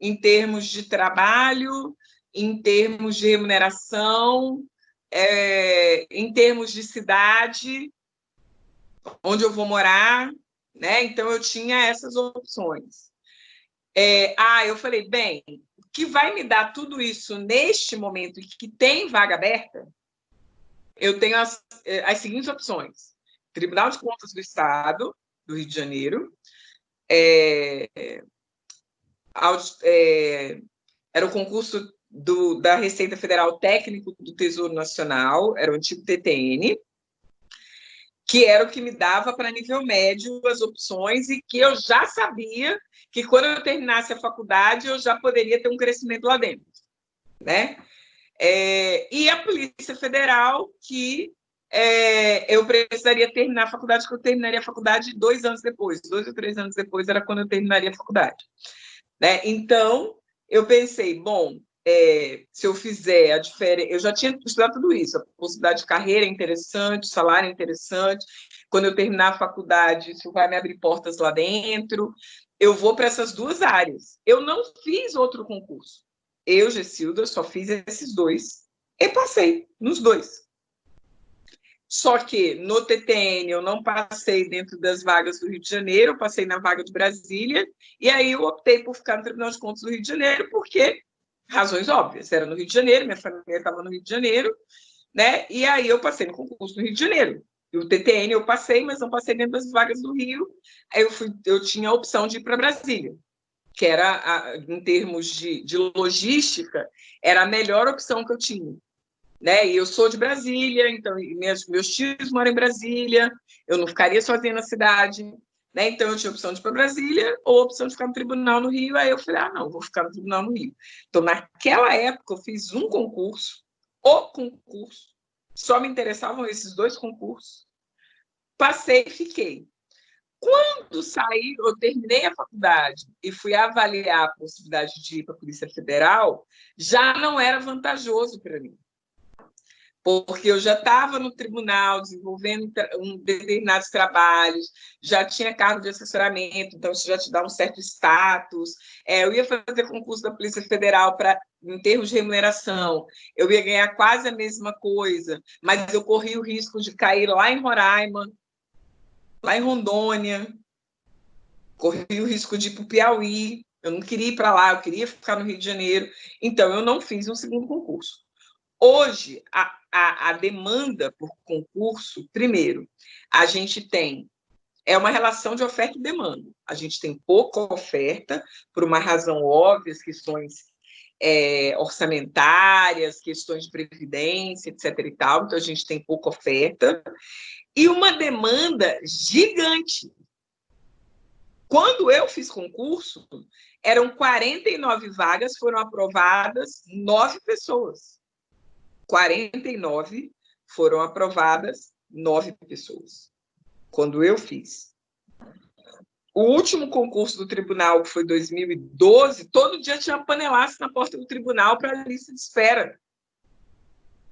em termos de trabalho, em termos de remuneração, em termos de cidade, onde eu vou morar, né? Então, eu tinha essas opções. Eu falei, bem, o que vai me dar tudo isso neste momento e que tem vaga aberta, eu tenho as seguintes opções. Tribunal de Contas do Estado, do Rio de Janeiro, era o concurso da Receita Federal Técnico do Tesouro Nacional, era o antigo TTN, que era o que me dava para nível médio as opções e que eu já sabia que quando eu terminasse a faculdade eu já poderia ter um crescimento lá dentro, né? E a Polícia Federal, que eu precisaria terminar a faculdade, que eu terminaria a faculdade 2 anos depois, 2 ou 3 anos depois era quando eu terminaria a faculdade. Né? Então, eu pensei, bom, se eu fizer a diferença... Eu já tinha estudado tudo isso, a possibilidade de carreira é interessante, salário é interessante, quando eu terminar a faculdade, isso vai me abrir portas lá dentro, eu vou para essas duas áreas. Eu não fiz outro concurso. Eu, Gessilda, só fiz esses dois e passei nos dois. Só que no TTN eu não passei dentro das vagas do Rio de Janeiro, eu passei na vaga de Brasília, e aí eu optei por ficar no Tribunal de Contas do Rio de Janeiro, porque razões óbvias, era no Rio de Janeiro, minha família estava no Rio de Janeiro, né? E aí eu passei no concurso do Rio de Janeiro. E o TTN eu passei, mas não passei dentro das vagas do Rio. Aí eu tinha a opção de ir para Brasília, que era, em termos de logística, era a melhor opção que eu tinha. Né? E eu sou de Brasília, então meus tios moram em Brasília, eu não ficaria sozinha na cidade, né? Então eu tinha a opção de ir para Brasília ou a opção de ficar no tribunal no Rio. Aí eu falei, não, vou ficar no tribunal no Rio. Então, naquela época, eu fiz um concurso, só me interessavam esses 2 concursos, passei e fiquei. Quando saí, eu terminei a faculdade e fui avaliar a possibilidade de ir para a Polícia Federal, já não era vantajoso para mim. Porque eu já estava no tribunal desenvolvendo determinados trabalhos, já tinha cargo de assessoramento, então isso já te dá um certo status. Eu ia fazer concurso da Polícia Federal em termos de remuneração, eu ia ganhar quase a mesma coisa, mas eu corri o risco de cair lá em Roraima, lá em Rondônia, corri o risco de ir para o Piauí, eu não queria ir para lá, eu queria ficar no Rio de Janeiro, então eu não fiz um segundo concurso. Hoje, a demanda por concurso, primeiro, a gente tem uma relação de oferta e demanda. A gente tem pouca oferta, por uma razão óbvia, as questões orçamentárias, questões de previdência, etc. e tal, então a gente tem pouca oferta, e uma demanda gigante. Quando eu fiz concurso, eram 49 vagas, foram aprovadas 9 pessoas. 49 foram aprovadas 9 pessoas, quando eu fiz. O último concurso do tribunal, que foi 2012, todo dia tinha panelaço na porta do tribunal para a lista de espera.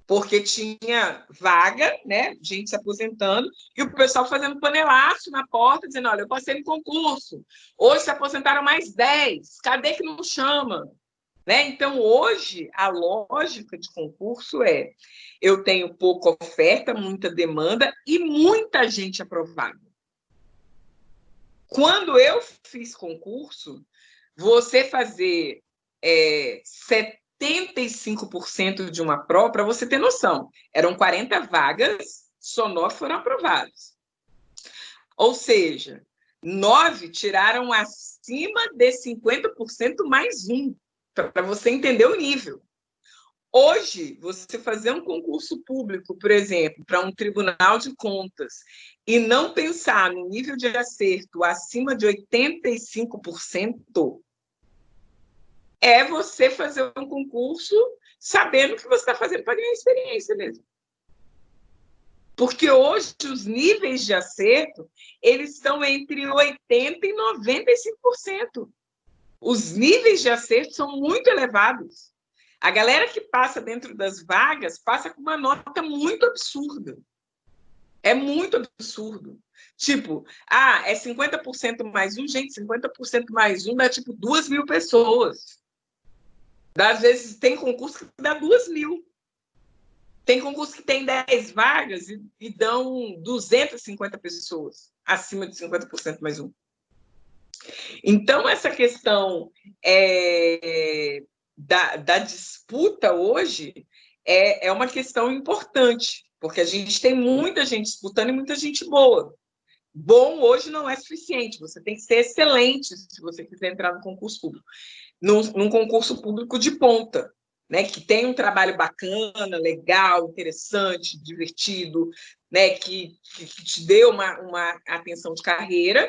Porque tinha vaga, né, gente se aposentando, e o pessoal fazendo panelaço na porta, dizendo, olha, eu passei no concurso, hoje se aposentaram mais 10, cadê que não chama? Né? Então, hoje, a lógica de concurso é, eu tenho pouca oferta, muita demanda e muita gente aprovada. Quando eu fiz concurso, você fazer 75% de uma prova, para você ter noção, eram 40 vagas, só 9 foram aprovadas. Ou seja, 9 tiraram acima de 50% mais um, para você entender o nível. Hoje, você fazer um concurso público, por exemplo, para um tribunal de contas, e não pensar no nível de acerto acima de 85%, é você fazer um concurso sabendo que você está fazendo para ganhar experiência mesmo. Porque hoje os níveis de acerto, eles estão entre 80% e 95%. Os níveis de acerto são muito elevados. A galera que passa dentro das vagas passa com uma nota muito absurda. É muito absurdo. Tipo, é 50% mais um, gente, 50% mais um dá tipo 2.000 pessoas. Às vezes tem concurso que dá 2.000. Tem concurso que tem 10 vagas e dão 250 pessoas, acima de 50% mais um. Então, essa questão da disputa hoje é uma questão importante, porque a gente tem muita gente disputando e muita gente boa. Bom hoje não é suficiente, você tem que ser excelente se você quiser entrar no concurso público. Num concurso público de ponta, né, que tem um trabalho bacana, legal, interessante, divertido, né, que te dê uma atenção de carreira.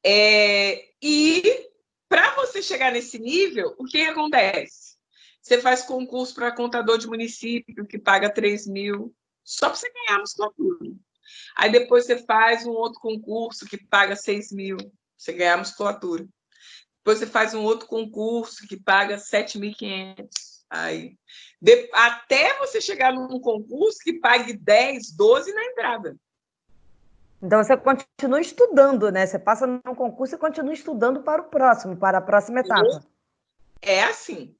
E para você chegar nesse nível, o que acontece? Você faz concurso para contador de município, que paga 3.000, só para você ganhar a musculatura. Aí depois você faz um outro concurso que paga 6.000, você ganhar a musculatura. Depois você faz um outro concurso que paga 7.500. Aí, até você chegar num concurso que pague 10, 12 na entrada. Então, você continua estudando, né? Você passa num concurso e continua estudando para o próximo, para a próxima etapa. É assim.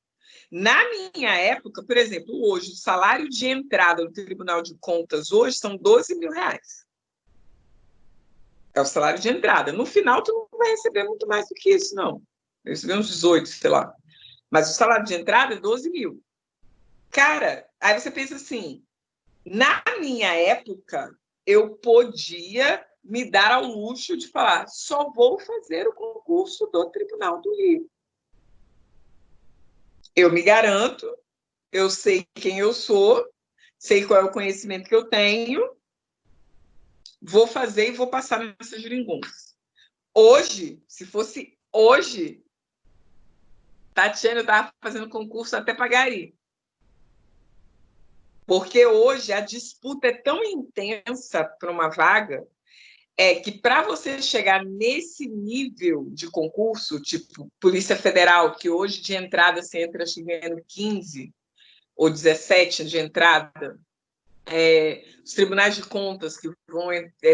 Na minha época, por exemplo, hoje, o salário de entrada no Tribunal de Contas hoje são 12.000 reais. É o salário de entrada. No final, tu não vai receber muito mais do que isso, não. Eu recebi uns 18, sei lá. Mas o salário de entrada é 12.000. Cara, aí você pensa assim, na minha época, eu podia me dar ao luxo de falar, só vou fazer o concurso do Tribunal do Rio. Eu me garanto, eu sei quem eu sou, sei qual é o conhecimento que eu tenho, vou fazer e vou passar nessas geringonças. Hoje, se fosse hoje, Tatiana, eu estava fazendo concurso até para Gari. Porque hoje a disputa é tão intensa para uma vaga que para você chegar nesse nível de concurso, tipo Polícia Federal, que hoje de entrada você entra chegando 15 ou 17 de entrada, os tribunais de contas que vão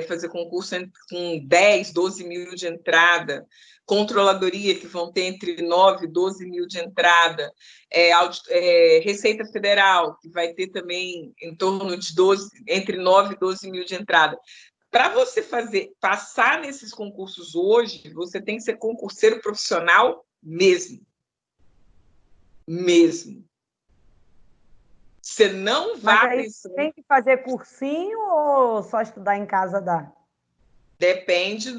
fazer concurso com 10, 12 mil de entrada, controladoria que vão ter entre 9 e 12 mil de entrada, Receita Federal, que vai ter também em torno de entre 9 e 12 mil de entrada. Para você passar nesses concursos hoje, você tem que ser concurseiro profissional mesmo. Mesmo. Você não vai pensando... Tem que fazer cursinho ou só estudar em casa dá? Depende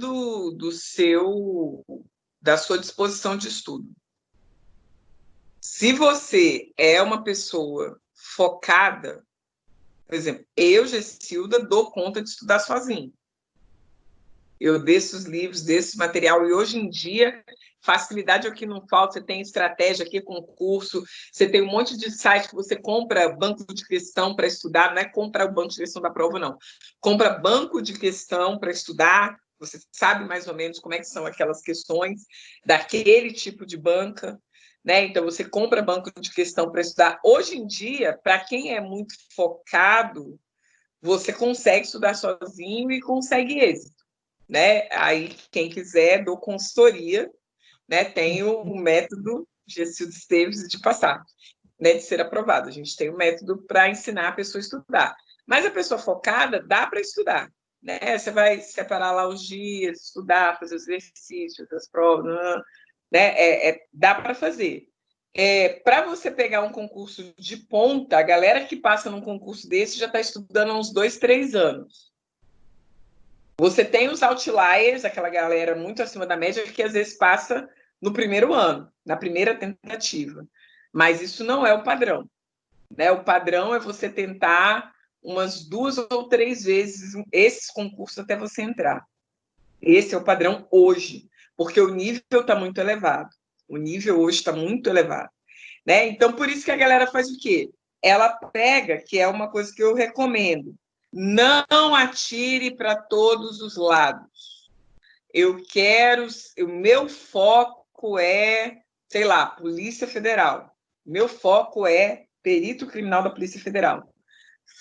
da sua disposição de estudo. Se você é uma pessoa focada, por exemplo, eu, Gessilda, dou conta de estudar sozinho. Eu desço os livros, desço material, e hoje em dia, facilidade é o que não falta. Você tem estratégia aqui, concurso, você tem um monte de site que você compra banco de questão para estudar, não é comprar o banco de questão da prova, não. Compra banco de questão para estudar, você sabe mais ou menos como é que são aquelas questões daquele tipo de banca, né? Então, você compra banco de questão para estudar. Hoje em dia, para quem é muito focado, você consegue estudar sozinho e consegue êxito. Né? Aí, quem quiser, dou consultoria, né? Tem o método Gessilda Esteves de passar, né? De ser aprovado. A gente tem um método para ensinar a pessoa a estudar. Mas a pessoa focada, dá para estudar, né? Você vai separar lá os dias, estudar, fazer os exercícios, as provas, né? Dá para fazer. Para você pegar um concurso de ponta, a galera que passa num concurso desse já está estudando há uns 2, 3 anos. Você tem os outliers, aquela galera muito acima da média, que às vezes passa no primeiro ano, na primeira tentativa. Mas isso não é o padrão. Né? O padrão é você tentar umas 2 ou 3 vezes esses concursos até você entrar. Esse é o padrão hoje, porque o nível está muito elevado. O nível hoje está muito elevado. Né? Então, por isso que a galera faz o quê? Ela pega, que é uma coisa que eu recomendo, não atire para todos os lados. O meu foco é, sei lá, Polícia Federal. Meu foco é perito criminal da Polícia Federal.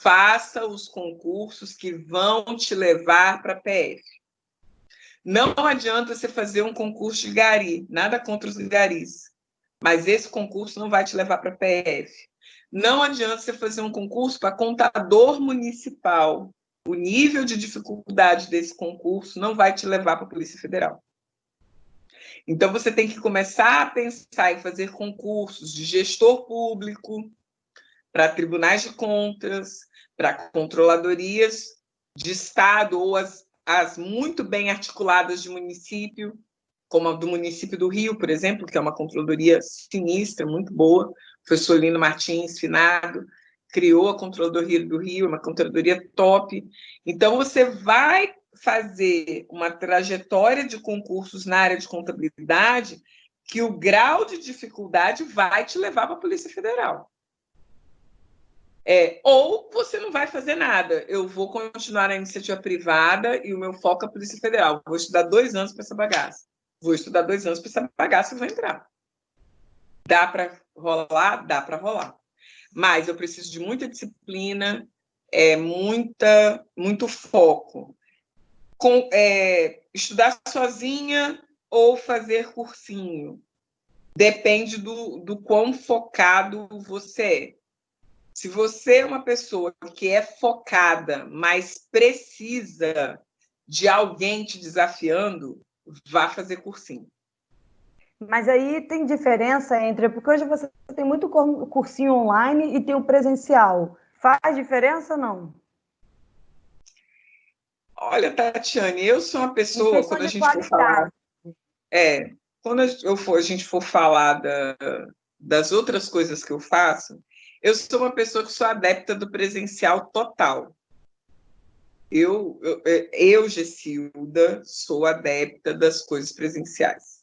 Faça os concursos que vão te levar para a PF. Não adianta você fazer um concurso de gari, nada contra os garis, mas esse concurso não vai te levar para a PF. Não adianta você fazer um concurso para contador municipal. O nível de dificuldade desse concurso não vai te levar para a Polícia Federal. Então, você tem que começar a pensar em fazer concursos de gestor público, para tribunais de contas, para controladorias de Estado ou as muito bem articuladas de município, como a do município do Rio, por exemplo, que é uma controladoria sinistra, muito boa. O professor Lino Martins, finado, criou a Controladoria do Rio, uma controladoria top. Então, você vai fazer uma trajetória de concursos na área de contabilidade que o grau de dificuldade vai te levar para a Polícia Federal. Ou você não vai fazer nada. Eu vou continuar na iniciativa privada e o meu foco é a Polícia Federal. Vou estudar 2 anos para essa bagaça. Vou estudar 2 anos para essa bagaça e vou entrar. Dá para rolar? Dá para rolar. Mas eu preciso de muita disciplina, muito foco. Estudar sozinha ou fazer cursinho? Depende do quão focado você é. Se você é uma pessoa que é focada, mas precisa de alguém te desafiando, vá fazer cursinho. Mas aí tem diferença entre... Porque hoje você tem muito cursinho online e tem o presencial. Faz diferença ou não? Olha, Tatiane, eu sou uma pessoa, quando a gente for falar... quando a gente for falar das outras coisas que eu faço, eu sou uma pessoa que sou adepta do presencial total. Eu, Gessilda, sou adepta das coisas presenciais.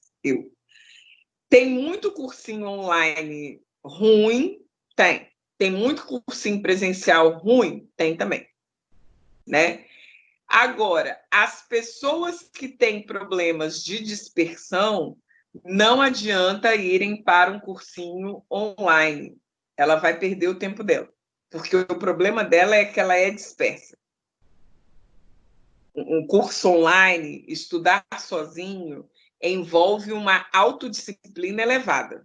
Tem muito cursinho online ruim? Tem. Tem muito cursinho presencial ruim? Tem também. Né? Agora, as pessoas que têm problemas de dispersão, não adianta irem para um cursinho online. Ela vai perder o tempo dela, porque o problema dela é que ela é dispersa. Um curso online, estudar sozinho, envolve uma autodisciplina elevada.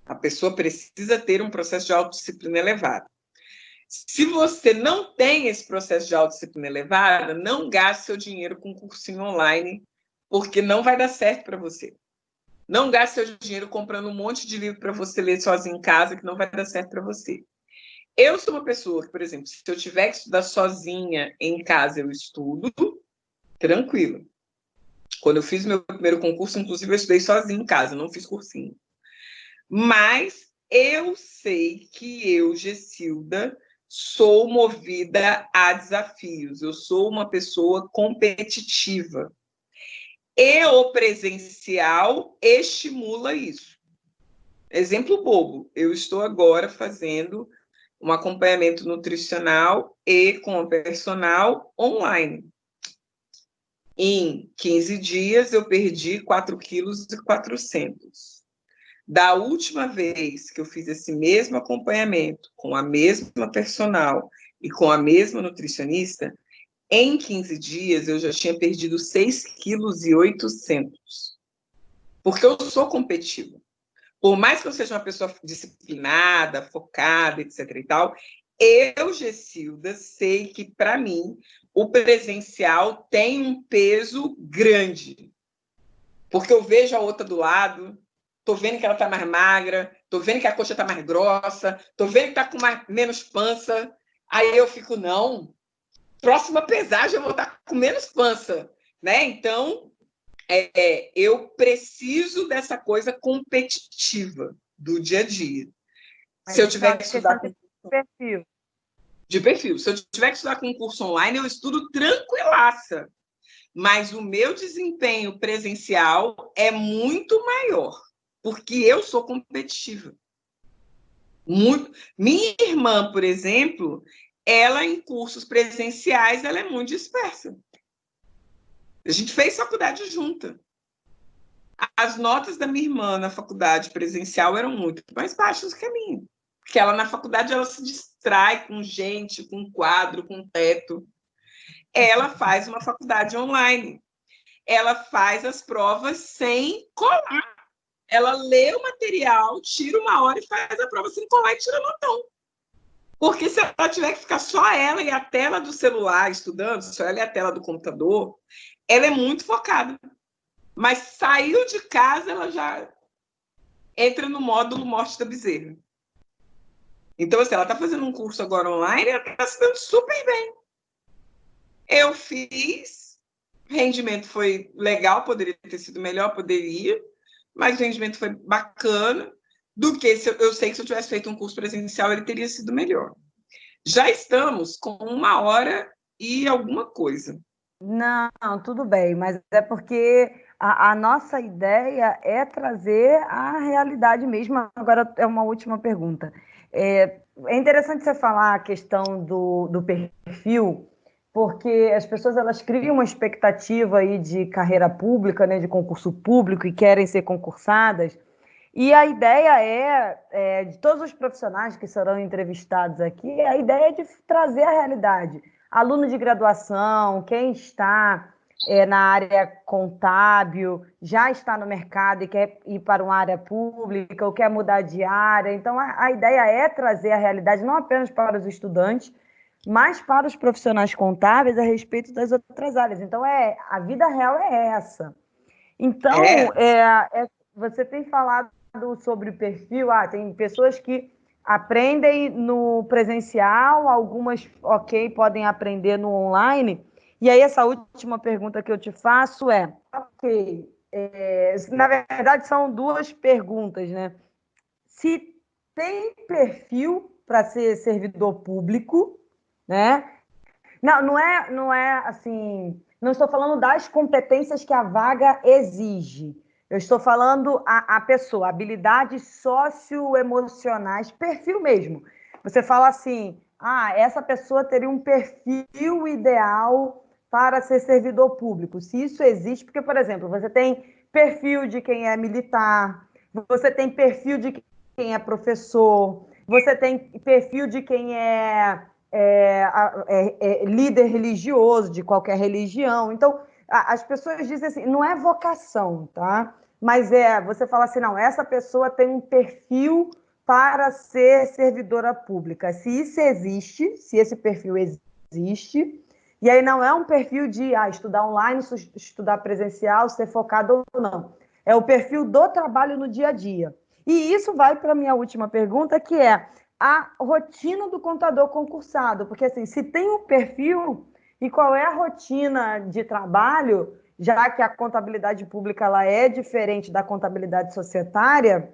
A pessoa precisa ter um processo de autodisciplina elevado. Se você não tem esse processo de autodisciplina elevada, não gaste seu dinheiro com cursinho online, porque não vai dar certo para você. Não gaste seu dinheiro comprando um monte de livro para você ler sozinho em casa, que não vai dar certo para você. Eu sou uma pessoa que, por exemplo, se eu tiver que estudar sozinha em casa, eu estudo, tranquilo. Quando eu fiz meu primeiro concurso, inclusive, eu estudei sozinha em casa, não fiz cursinho. Mas eu sei que eu, Gessilda, sou movida a desafios. Eu sou uma pessoa competitiva. E o presencial estimula isso. Exemplo bobo, eu estou agora fazendo um acompanhamento nutricional e com a personal online. Em 15 dias, eu perdi 4,4 kg. Da última vez que eu fiz esse mesmo acompanhamento com a mesma personal e com a mesma nutricionista, em 15 dias eu já tinha perdido 6,8 kg. Porque eu sou competitiva. Por mais que eu seja uma pessoa disciplinada, focada, etc. e tal, eu, Gessilda, sei que, para mim, o presencial tem um peso grande. Porque eu vejo a outra do lado, estou vendo que ela está mais magra, estou vendo que a coxa está mais grossa, estou vendo que está com menos pança. Aí eu fico, não, próxima pesagem eu vou estar com menos pança. Né? Então, eu preciso dessa coisa competitiva do dia a dia. Mas Se eu isso é tiver uma que questão estudar de perfil. de perfil, se eu tiver que estudar com um curso online, eu estudo tranquilaça. Mas o meu desempenho presencial é muito maior, porque eu sou competitiva. Muito. Minha irmã, por exemplo, ela em cursos presenciais, ela é muito dispersa. A gente fez faculdade junta. As notas da minha irmã na faculdade presencial eram muito mais baixas que a minha. Porque ela, na faculdade, ela se distrai com gente, com quadro, com teto. Ela faz uma faculdade online. Ela faz as provas sem colar. Ela lê o material, tira uma hora e faz a prova sem colar e tira notão. Porque se ela tiver que ficar só ela e a tela do celular estudando, só ela e a tela do computador, ela é muito focada. Mas saiu de casa, ela já entra no módulo Morte da Bezerra. Então, assim, ela está fazendo um curso agora online e ela está se dando super bem. Eu fiz, rendimento foi legal, poderia ter sido melhor, poderia, mas o rendimento foi bacana, do que eu sei que se eu tivesse feito um curso presencial, ele teria sido melhor. Já estamos com 1 hora e alguma coisa. Não, tudo bem, mas é porque a nossa ideia é trazer a realidade mesmo. Agora é uma última pergunta. É interessante você falar a questão do perfil, porque as pessoas elas criam uma expectativa aí de carreira pública, né, de concurso público e querem ser concursadas. E a ideia de todos os profissionais que serão entrevistados aqui, a ideia é de trazer a realidade. Aluno de graduação, quem está na área contábil, já está no mercado e quer ir para uma área pública ou quer mudar de área. Então, a ideia é trazer a realidade não apenas para os estudantes, mas para os profissionais contábeis a respeito das outras áreas. Então, a vida real é essa. Então, você tem falado sobre o perfil, tem pessoas que aprendem no presencial, algumas, ok, podem aprender no online. E aí, essa última pergunta que eu te faço ok, na verdade, são duas perguntas, né? Se tem perfil para ser servidor público, né? Não é assim. Não estou falando das competências que a vaga exige. Eu estou falando a pessoa, habilidades socioemocionais, perfil mesmo. Você fala assim: essa pessoa teria um perfil ideal para ser servidor público. Se isso existe, porque, por exemplo, você tem perfil de quem é militar, você tem perfil de quem é professor, você tem perfil de quem é líder religioso de qualquer religião. Então, as pessoas dizem assim, não é vocação, tá? Mas você fala assim, não, essa pessoa tem um perfil para ser servidora pública. Se isso existe, se esse perfil existe, e aí não é um perfil de estudar online, estudar presencial, ser focado ou não. É o perfil do trabalho no dia a dia. E isso vai para a minha última pergunta, que é a rotina do contador concursado, porque assim, se tem um perfil e qual é a rotina de trabalho, já que a contabilidade pública ela é diferente da contabilidade societária,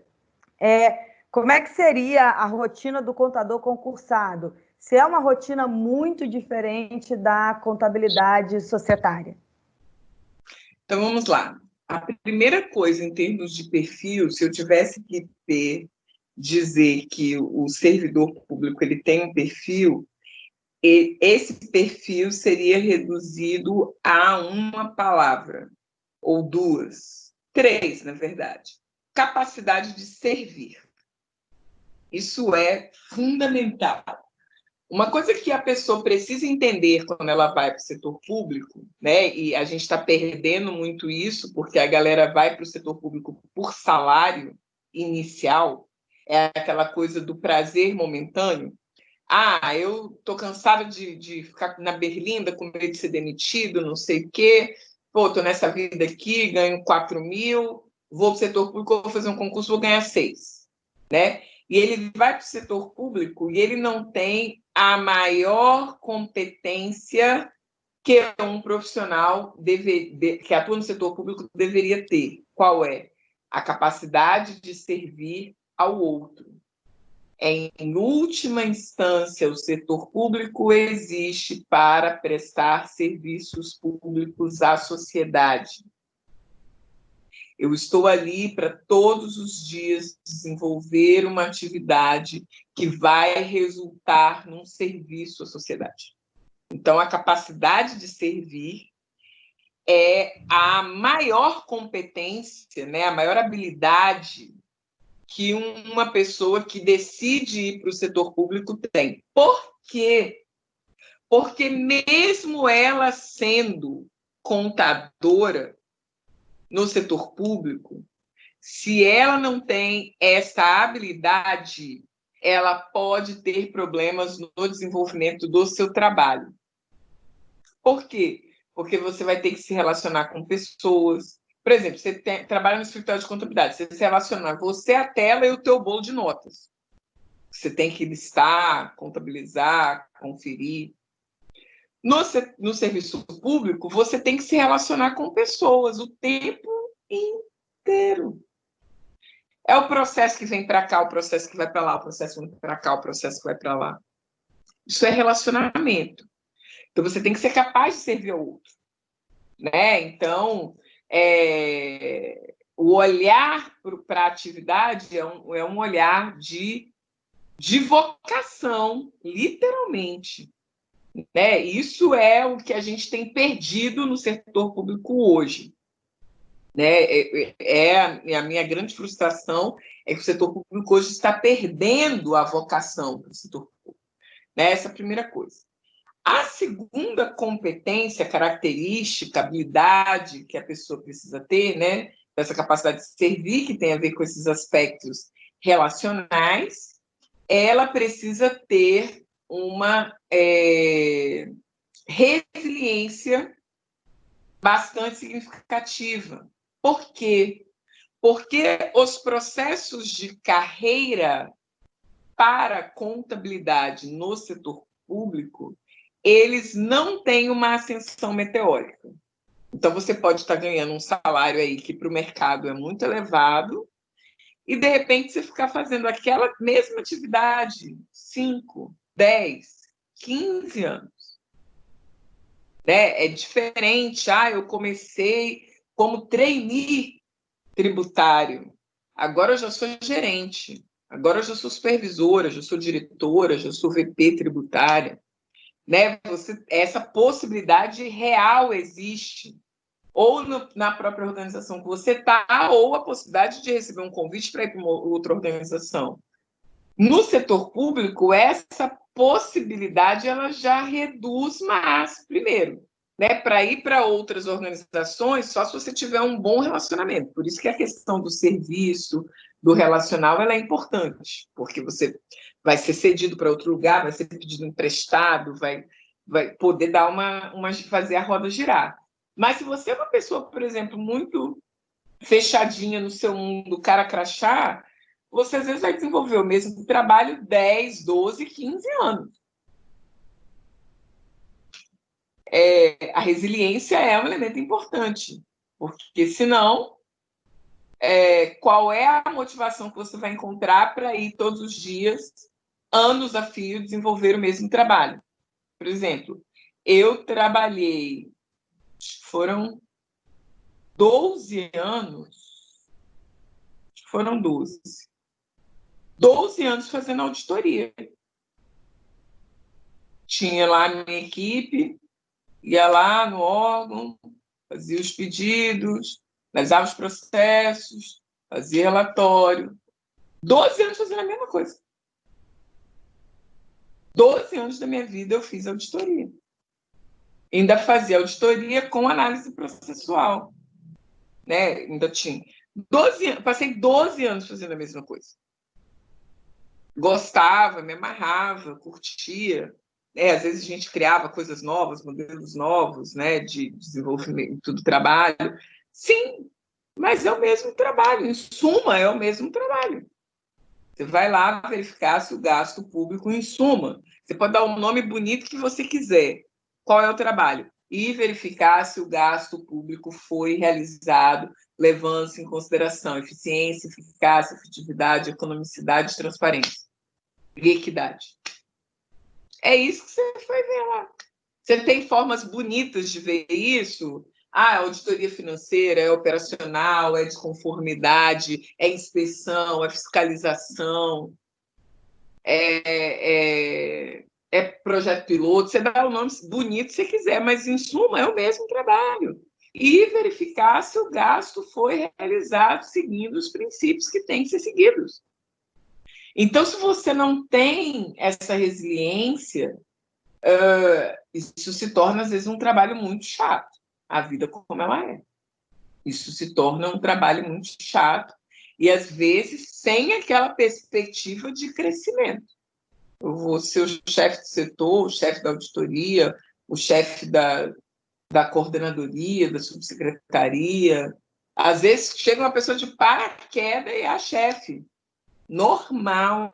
Como é que seria a rotina do contador concursado? Se é uma rotina muito diferente da contabilidade societária. Então, vamos lá. A primeira coisa, em termos de perfil, se eu tivesse que dizer que o servidor público ele tem um perfil, esse perfil seria reduzido a uma palavra, ou duas, três, na verdade. Capacidade de servir. Isso é fundamental. Uma coisa que a pessoa precisa entender quando ela vai para o setor público, né? E a gente está perdendo muito isso, porque a galera vai para o setor público por salário inicial, é aquela coisa do prazer momentâneo. Eu estou cansada de ficar na berlinda com medo de ser demitido, não sei o quê. Pô, estou nessa vida aqui, ganho 4 mil, vou para o setor público, vou fazer um concurso, vou ganhar 6, né? E ele vai para o setor público e ele não tem a maior competência que um profissional que atua no setor público deveria ter. Qual é? A capacidade de servir ao outro. Em última instância, o setor público existe para prestar serviços públicos à sociedade. Eu estou ali para todos os dias desenvolver uma atividade que vai resultar num serviço à sociedade. Então, a capacidade de servir é a maior competência, né, a maior habilidade que uma pessoa que decide ir para o setor público tem. Por quê? Porque mesmo ela sendo contadora no setor público, se ela não tem essa habilidade, ela pode ter problemas no desenvolvimento do seu trabalho. Por quê? Porque você vai ter que se relacionar com pessoas. Por exemplo, você trabalha no escritório de contabilidade, você se relaciona você, a tela e o teu bolo de notas. Você tem que listar, contabilizar, conferir. No serviço público, você tem que se relacionar com pessoas o tempo inteiro. É o processo que vem para cá, o processo que vai para lá, o processo que vem para cá, o processo que vai para lá. Isso é relacionamento. Então, você tem que ser capaz de servir ao outro, né? Então, o olhar para a atividade é um olhar de vocação, literalmente. Né? Isso é o que a gente tem perdido no setor público hoje. Né? A minha grande frustração é que o setor público hoje está perdendo a vocação do setor público. Né? Essa é a primeira coisa. A segunda competência, característica, habilidade que a pessoa precisa ter, né? Essa capacidade de servir, que tem a ver com esses aspectos relacionais, ela precisa ter uma resiliência bastante significativa. Por quê? Porque os processos de carreira para contabilidade no setor público, eles não têm uma ascensão meteórica. Então, você pode estar ganhando um salário aí que para o mercado é muito elevado e, de repente, você ficar fazendo aquela mesma atividade 5, 10, 15 anos. Né? É diferente. Eu comecei como trainee tributário. Agora eu já sou gerente. Agora eu já sou supervisora, já sou diretora, já sou VP tributária. Né? Essa possibilidade real existe. Ou na própria organização que você está, ou a possibilidade de receber um convite para ir para uma outra organização. No setor público, essa possibilidade ela já reduz mais, primeiro, né? Para ir para outras organizações, só se você tiver um bom relacionamento. Por isso que a questão do serviço, do relacional, ela é importante, porque você vai ser cedido para outro lugar, vai ser pedido emprestado, vai poder dar fazer a roda girar. Mas se você é uma pessoa, por exemplo, muito fechadinha no seu mundo, cara crachá, você às vezes vai desenvolver o mesmo trabalho 10, 12, 15 anos. A resiliência é um elemento importante, porque senão qual é a motivação que você vai encontrar para ir todos os dias, anos a fio, desenvolver o mesmo trabalho. Por exemplo, eu trabalhei, foram 12 anos, foram 12 anos fazendo auditoria. Tinha lá a minha equipe, ia lá no órgão, fazia os pedidos, analisava os processos, fazia relatório. 12 anos fazendo a mesma coisa. 12 anos da minha vida eu fiz auditoria. Ainda fazia auditoria com análise processual. Né? Ainda tinha. Passei 12 anos fazendo a mesma coisa. Gostava, me amarrava, curtia. Às vezes a gente criava coisas novas, modelos novos, né, de desenvolvimento do trabalho. Sim, mas é o mesmo trabalho. Em suma, é o mesmo trabalho. Você vai lá verificar se o gasto público, em suma, você pode dar o nome bonito que você quiser. Qual é o trabalho? E verificar se o gasto público foi realizado, levando-se em consideração eficiência, eficácia, efetividade, economicidade, transparência e equidade. É isso que você vai ver lá. Você tem formas bonitas de ver isso. É auditoria financeira, é operacional, é de conformidade, é inspeção, é fiscalização, é projeto piloto. Você dá o nome bonito se quiser, mas, em suma, é o mesmo trabalho. E verificar se o gasto foi realizado seguindo os princípios que têm que ser seguidos. Então, se você não tem essa resiliência, isso se torna, às vezes, um trabalho muito chato. A vida como ela é. Isso se torna um trabalho muito chato e, às vezes, sem aquela perspectiva de crescimento. Eu vou ser o chefe de setor, o chefe da auditoria, o chefe da coordenadoria, da subsecretaria. Às vezes, chega uma pessoa de paraquedas e é a chefe. Normal.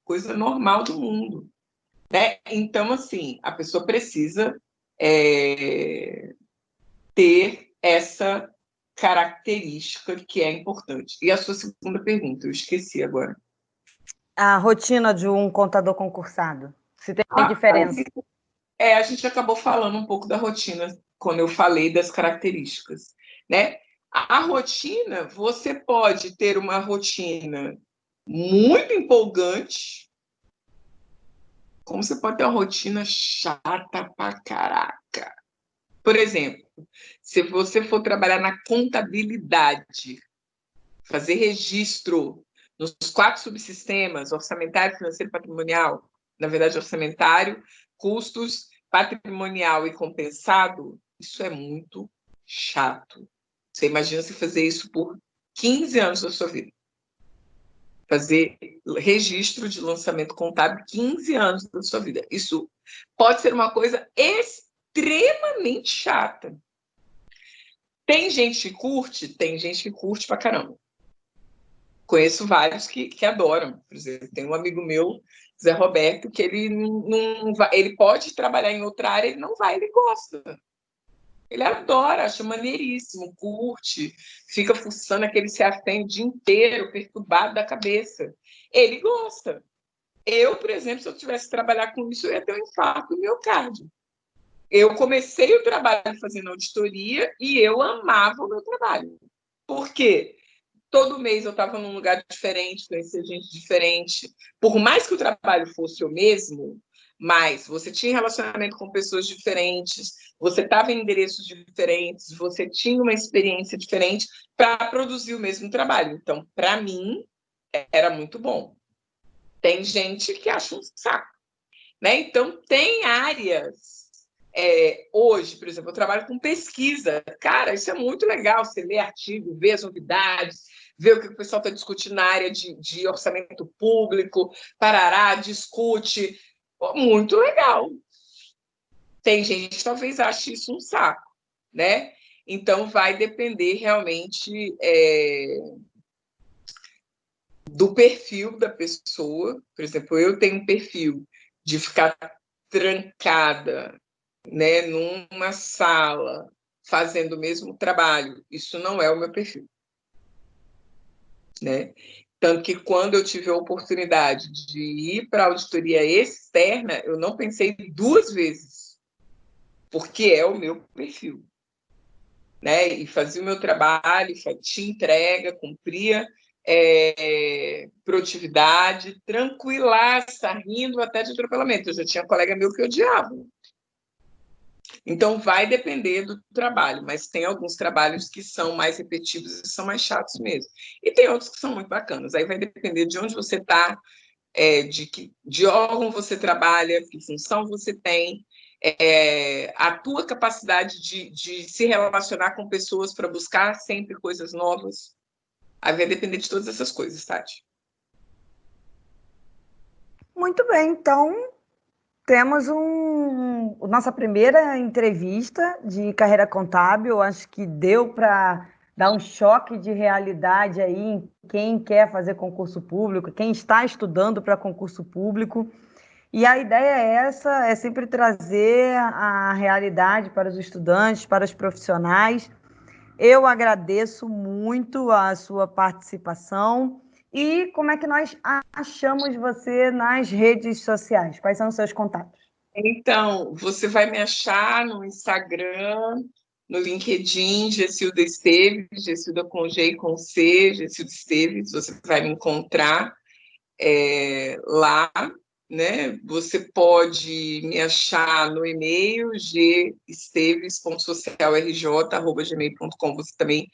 Coisa normal do mundo. Né? Então, assim, a pessoa precisa ter essa característica que é importante. E a sua segunda pergunta, eu esqueci agora. A rotina de um contador concursado, se tem diferença. A gente acabou falando um pouco da rotina quando eu falei das características. Né? A rotina, você pode ter uma rotina muito empolgante, como você pode ter uma rotina chata pra caraca. Por exemplo, se você for trabalhar na contabilidade, fazer registro nos 4 subsistemas, orçamentário, financeiro e patrimonial, na verdade, orçamentário, custos, patrimonial e compensado, isso é muito chato. Você imagina você fazer isso por 15 anos da sua vida. Fazer registro de lançamento contábil 15 anos da sua vida. Isso pode ser uma coisa extremamente chata. Tem gente que curte pra caramba. Conheço vários que adoram. Por exemplo, tem um amigo meu, Zé Roberto, que ele não vai, ele pode trabalhar em outra área, ele não vai, ele gosta. Ele adora, acha maneiríssimo, curte, fica fuçando aquele CAFEM o dia inteiro, perturbado da cabeça. Ele gosta. Eu, por exemplo, se eu tivesse que trabalhar com isso, eu ia ter um infarto no miocárdio. Eu comecei o trabalho fazendo auditoria e eu amava o meu trabalho. Por quê? Todo mês eu estava num lugar diferente, conhecia gente diferente. Por mais que o trabalho fosse o mesmo, mas você tinha relacionamento com pessoas diferentes, você estava em endereços diferentes, você tinha uma experiência diferente para produzir o mesmo trabalho. Então, para mim, era muito bom. Tem gente que acha um saco. Né? Então, tem áreas. Hoje, por exemplo, eu trabalho com pesquisa. Cara, isso é muito legal. Você lê artigo, vê as novidades, vê o que o pessoal está discutindo na área de orçamento público, parará, discute. Pô, muito legal. Tem gente que talvez ache isso um saco, né? Então, vai depender realmente do perfil da pessoa. Por exemplo, eu tenho um perfil de ficar trancada, né, numa sala, fazendo o mesmo trabalho. Isso não é o meu perfil. né? Tanto que quando eu tive a oportunidade de ir para a auditoria externa, eu não pensei duas vezes, porque é o meu perfil, né? E fazia o meu trabalho, tinha entrega, cumpria produtividade, tranquilaça, rindo até de atropelamento. Eu já tinha um colega meu que odiava. Então, vai depender do trabalho, mas tem alguns trabalhos que são mais repetitivos e são mais chatos mesmo. E tem outros que são muito bacanas. Aí vai depender de onde você está, de órgão você trabalha, que função você tem, a tua capacidade de se relacionar com pessoas para buscar sempre coisas novas. Aí vai depender de todas essas coisas, Tati. Muito bem, então temos nossa primeira entrevista de carreira contábil. Acho que deu para dar um choque de realidade aí em quem quer fazer concurso público, quem está estudando para concurso público. E a ideia é essa, é sempre trazer a realidade para os estudantes, para os profissionais. Eu agradeço muito a sua participação. E como é que nós achamos você nas redes sociais? Quais são os seus contatos? Então, você vai me achar no Instagram, no LinkedIn, Gessilda Esteves, Gessilda com G e com C, Gessilda Esteves, você vai me encontrar lá, né? Você pode me achar no e-mail gesteves.socialrj@gmail.com, você também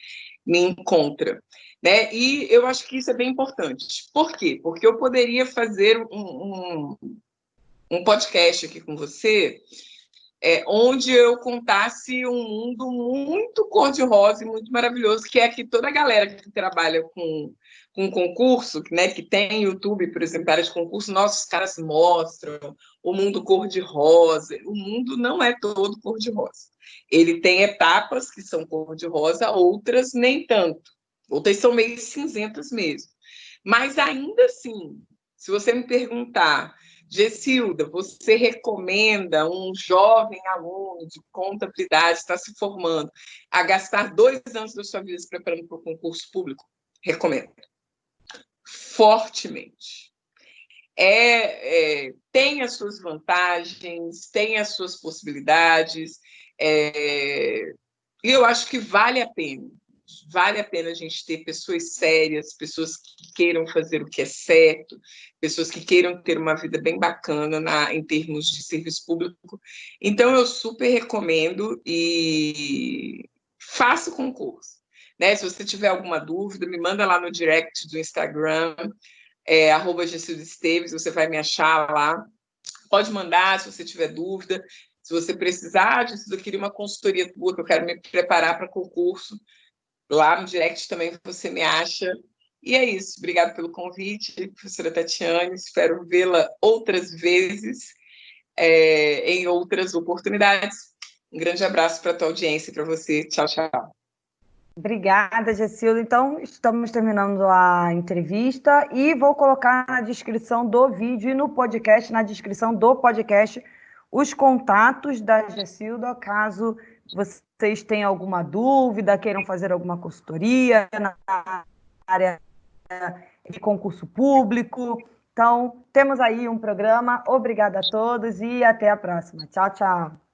me encontra, né? E eu acho que isso é bem importante. Por quê? Porque eu poderia fazer um podcast aqui com você, onde eu contasse um mundo muito cor-de-rosa e muito maravilhoso, que é que toda a galera que trabalha com concurso, né, que tem YouTube, por exemplo, área de concurso, nossos caras mostram o mundo cor-de-rosa. O mundo não é todo cor-de-rosa. Ele tem etapas que são cor-de-rosa, outras nem tanto. Outras são meio cinzentas mesmo. Mas ainda assim, se você me perguntar, Gessilda, você recomenda um jovem aluno de contabilidade, está se formando, a gastar 2 anos da sua vida se preparando para o concurso público? Recomendo. Fortemente. Tem as suas vantagens, tem as suas possibilidades, e eu acho que vale a pena. Vale a pena a gente ter pessoas sérias, pessoas que queiram fazer o que é certo, pessoas que queiram ter uma vida bem bacana em termos de serviço público. Então, eu super recomendo e faça o concurso. Né? Se você tiver alguma dúvida, me manda lá no direct do Instagram, @Gessilda Esteves, você vai me achar lá. Pode mandar se você tiver dúvida. Se você precisar, eu queria uma consultoria tua, que eu quero me preparar para concurso, lá no direct também você me acha. E é isso. Obrigada pelo convite, professora Tatiane. Espero vê-la outras vezes, em outras oportunidades. Um grande abraço para a tua audiência e para você. Tchau, tchau. Obrigada, Gessilda. Então, estamos terminando a entrevista e vou colocar na descrição do vídeo e no podcast, na descrição do podcast, os contatos da Gessilda, caso vocês tenham alguma dúvida, queiram fazer alguma consultoria na área de concurso público. Então, temos aí um programa. Obrigada a todos e até a próxima. Tchau, tchau.